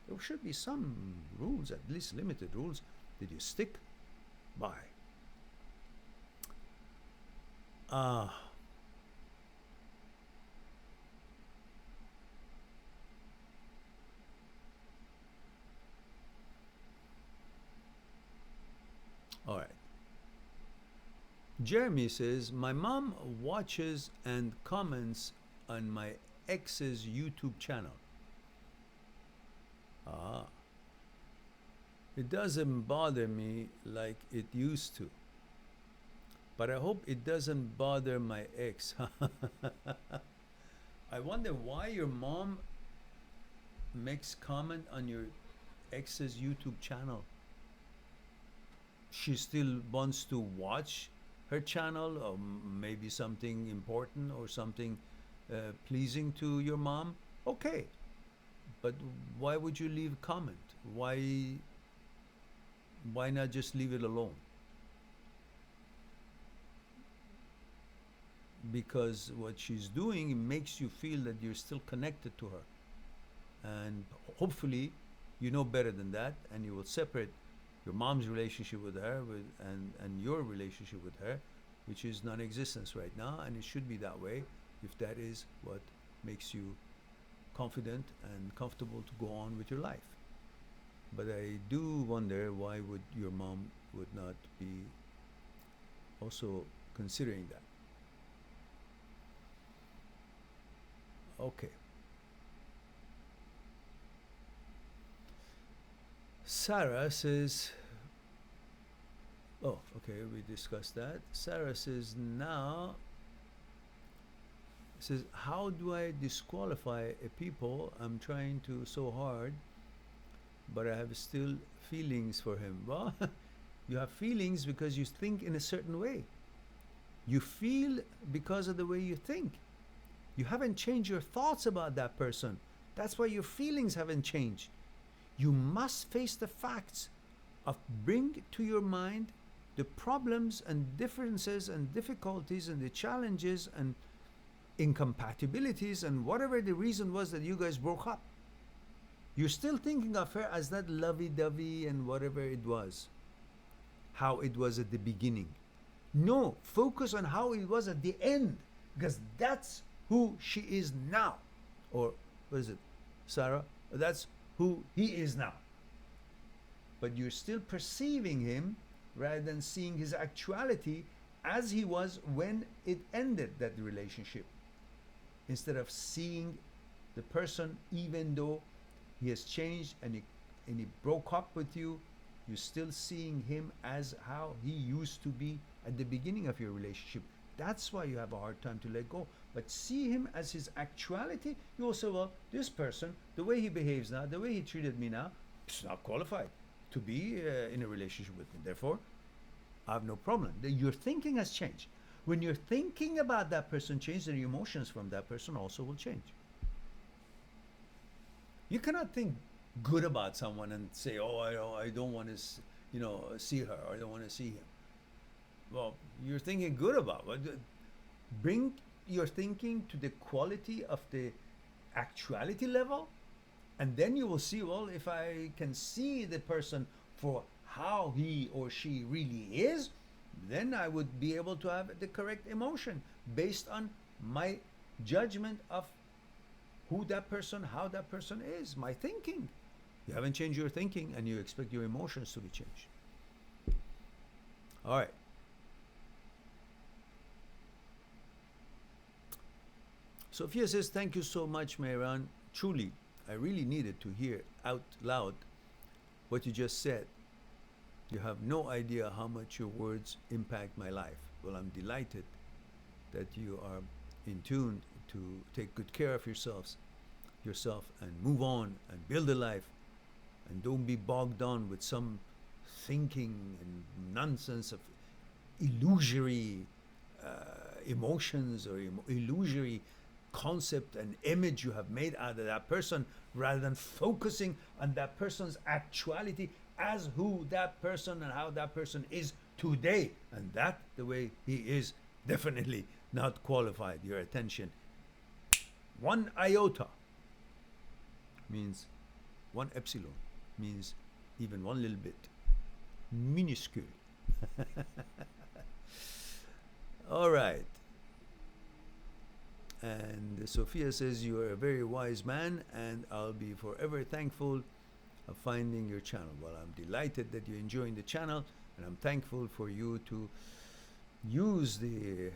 Speaker 1: There should be some rules, at least limited rules, that you stick by. All right. Jeremy says, my mom watches and comments on my ex's YouTube channel. It doesn't bother me like it used to. But I hope it doesn't bother my ex. I wonder why your mom makes comment on your ex's YouTube channel. She still wants to watch her channel, or maybe something important or something pleasing to your mom. Okay, but why would you leave a comment? Why not just leave it alone? Because what she's doing makes you feel that you're still connected to her, and hopefully you know better than that, and you will separate your mom's relationship with her and your relationship with her, which is non-existence right now, and it should be that way if that is what makes you confident and comfortable to go on with your life. But I do wonder why would your mom would not be also considering that. Okay. Sarah says, oh, okay, we discussed that. Sarah says, how do I disqualify a people I'm trying to so hard, but I have still feelings for him? Well, you have feelings because you think in a certain way. You feel because of the way you think. You haven't changed your thoughts about that person. That's why your feelings haven't changed. You must face the facts of bring to your mind the problems and differences and difficulties and the challenges and incompatibilities and whatever the reason was that you guys broke up. You're still thinking of her as that lovey-dovey and whatever it was, how it was at the beginning. No, focus on how it was at the end, because that's who she is now. Or what is it, Sarah? That's who he is now. But you're still perceiving him rather than seeing his actuality as he was when it ended, that relationship. Instead of seeing the person, even though he has changed and he broke up with you, you're still seeing him as how he used to be at the beginning of your relationship. That's why you have a hard time to let go. But see him as his actuality. You will say, well, this person, the way he behaves now, the way he treated me now, it's not qualified to be in a relationship with me. Therefore, I have no problem. Your thinking has changed. When you're thinking about that person change, the emotions from that person also will change. You cannot think good about someone and say, oh, I don't want to, see her, or I don't want to see him. Well, you're thinking good about it. Bring your thinking to the quality of the actuality level, and then you will see, well, if I can see the person for how he or she really is, then I would be able to have the correct emotion based on my judgment of who that person, how that person is, my thinking. You haven't changed your thinking, and you expect your emotions to be changed. All right. Sophia says, thank you so much, Mehran. Truly, I really needed to hear out loud what you just said. You have no idea how much your words impact my life. Well, I'm delighted that you are in tune to take good care of yourself and move on and build a life, and don't be bogged down with some thinking and nonsense of illusory emotions or illusory concept and image you have made out of that person, rather than focusing on that person's actuality as who that person and how that person is today, and that the way he is definitely not qualified. Your attention, 1 iota means 1 epsilon means even 1 little bit, minuscule. All right. And Sophia says, you are a very wise man, and I'll be forever thankful of finding your channel. Well, I'm delighted that you're enjoying the channel, and I'm thankful for you to use the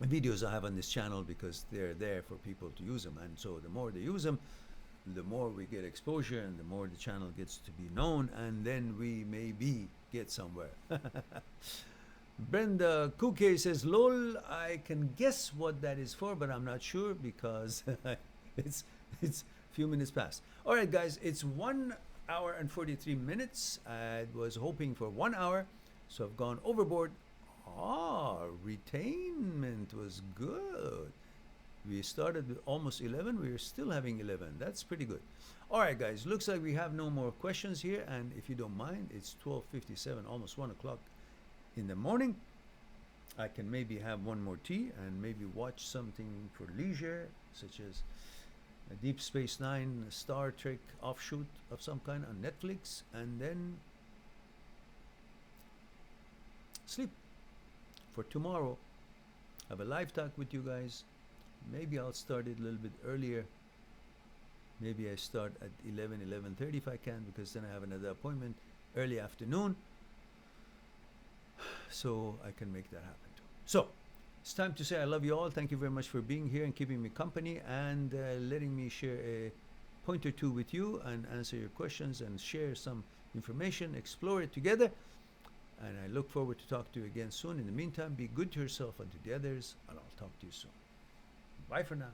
Speaker 1: videos I have on this channel, because they're there for people to use them. And so the more they use them, the more we get exposure, and the more the channel gets to be known, and then we maybe get somewhere. Brenda Kuke says, lol, I can guess what that is for, but I'm not sure because it's a few minutes past. All right, guys, it's 1 hour and 43 minutes. I was hoping for 1 hour, so I've gone overboard. Retainment was good. We started with almost 11. We're still having 11. That's pretty good. All right, guys, looks like we have no more questions here. And if you don't mind, it's 12:57, almost 1 o'clock in the morning. I can maybe have one more tea and maybe watch something for leisure, such as a Deep Space Nine, Star Trek offshoot of some kind on Netflix, and then sleep for tomorrow. Have a live talk with you guys. Maybe I'll start it a little bit earlier. Maybe I start at 11:30 if I can, because then I have another appointment early afternoon, so I can make that happen too. So it's time to say I love you all. Thank you very much for being here and keeping me company, and letting me share a point or two with you and answer your questions and share some information, explore it together. And I look forward to talk to you again soon. In the meantime, be good to yourself and to the others, and I'll talk to you soon. Bye for now.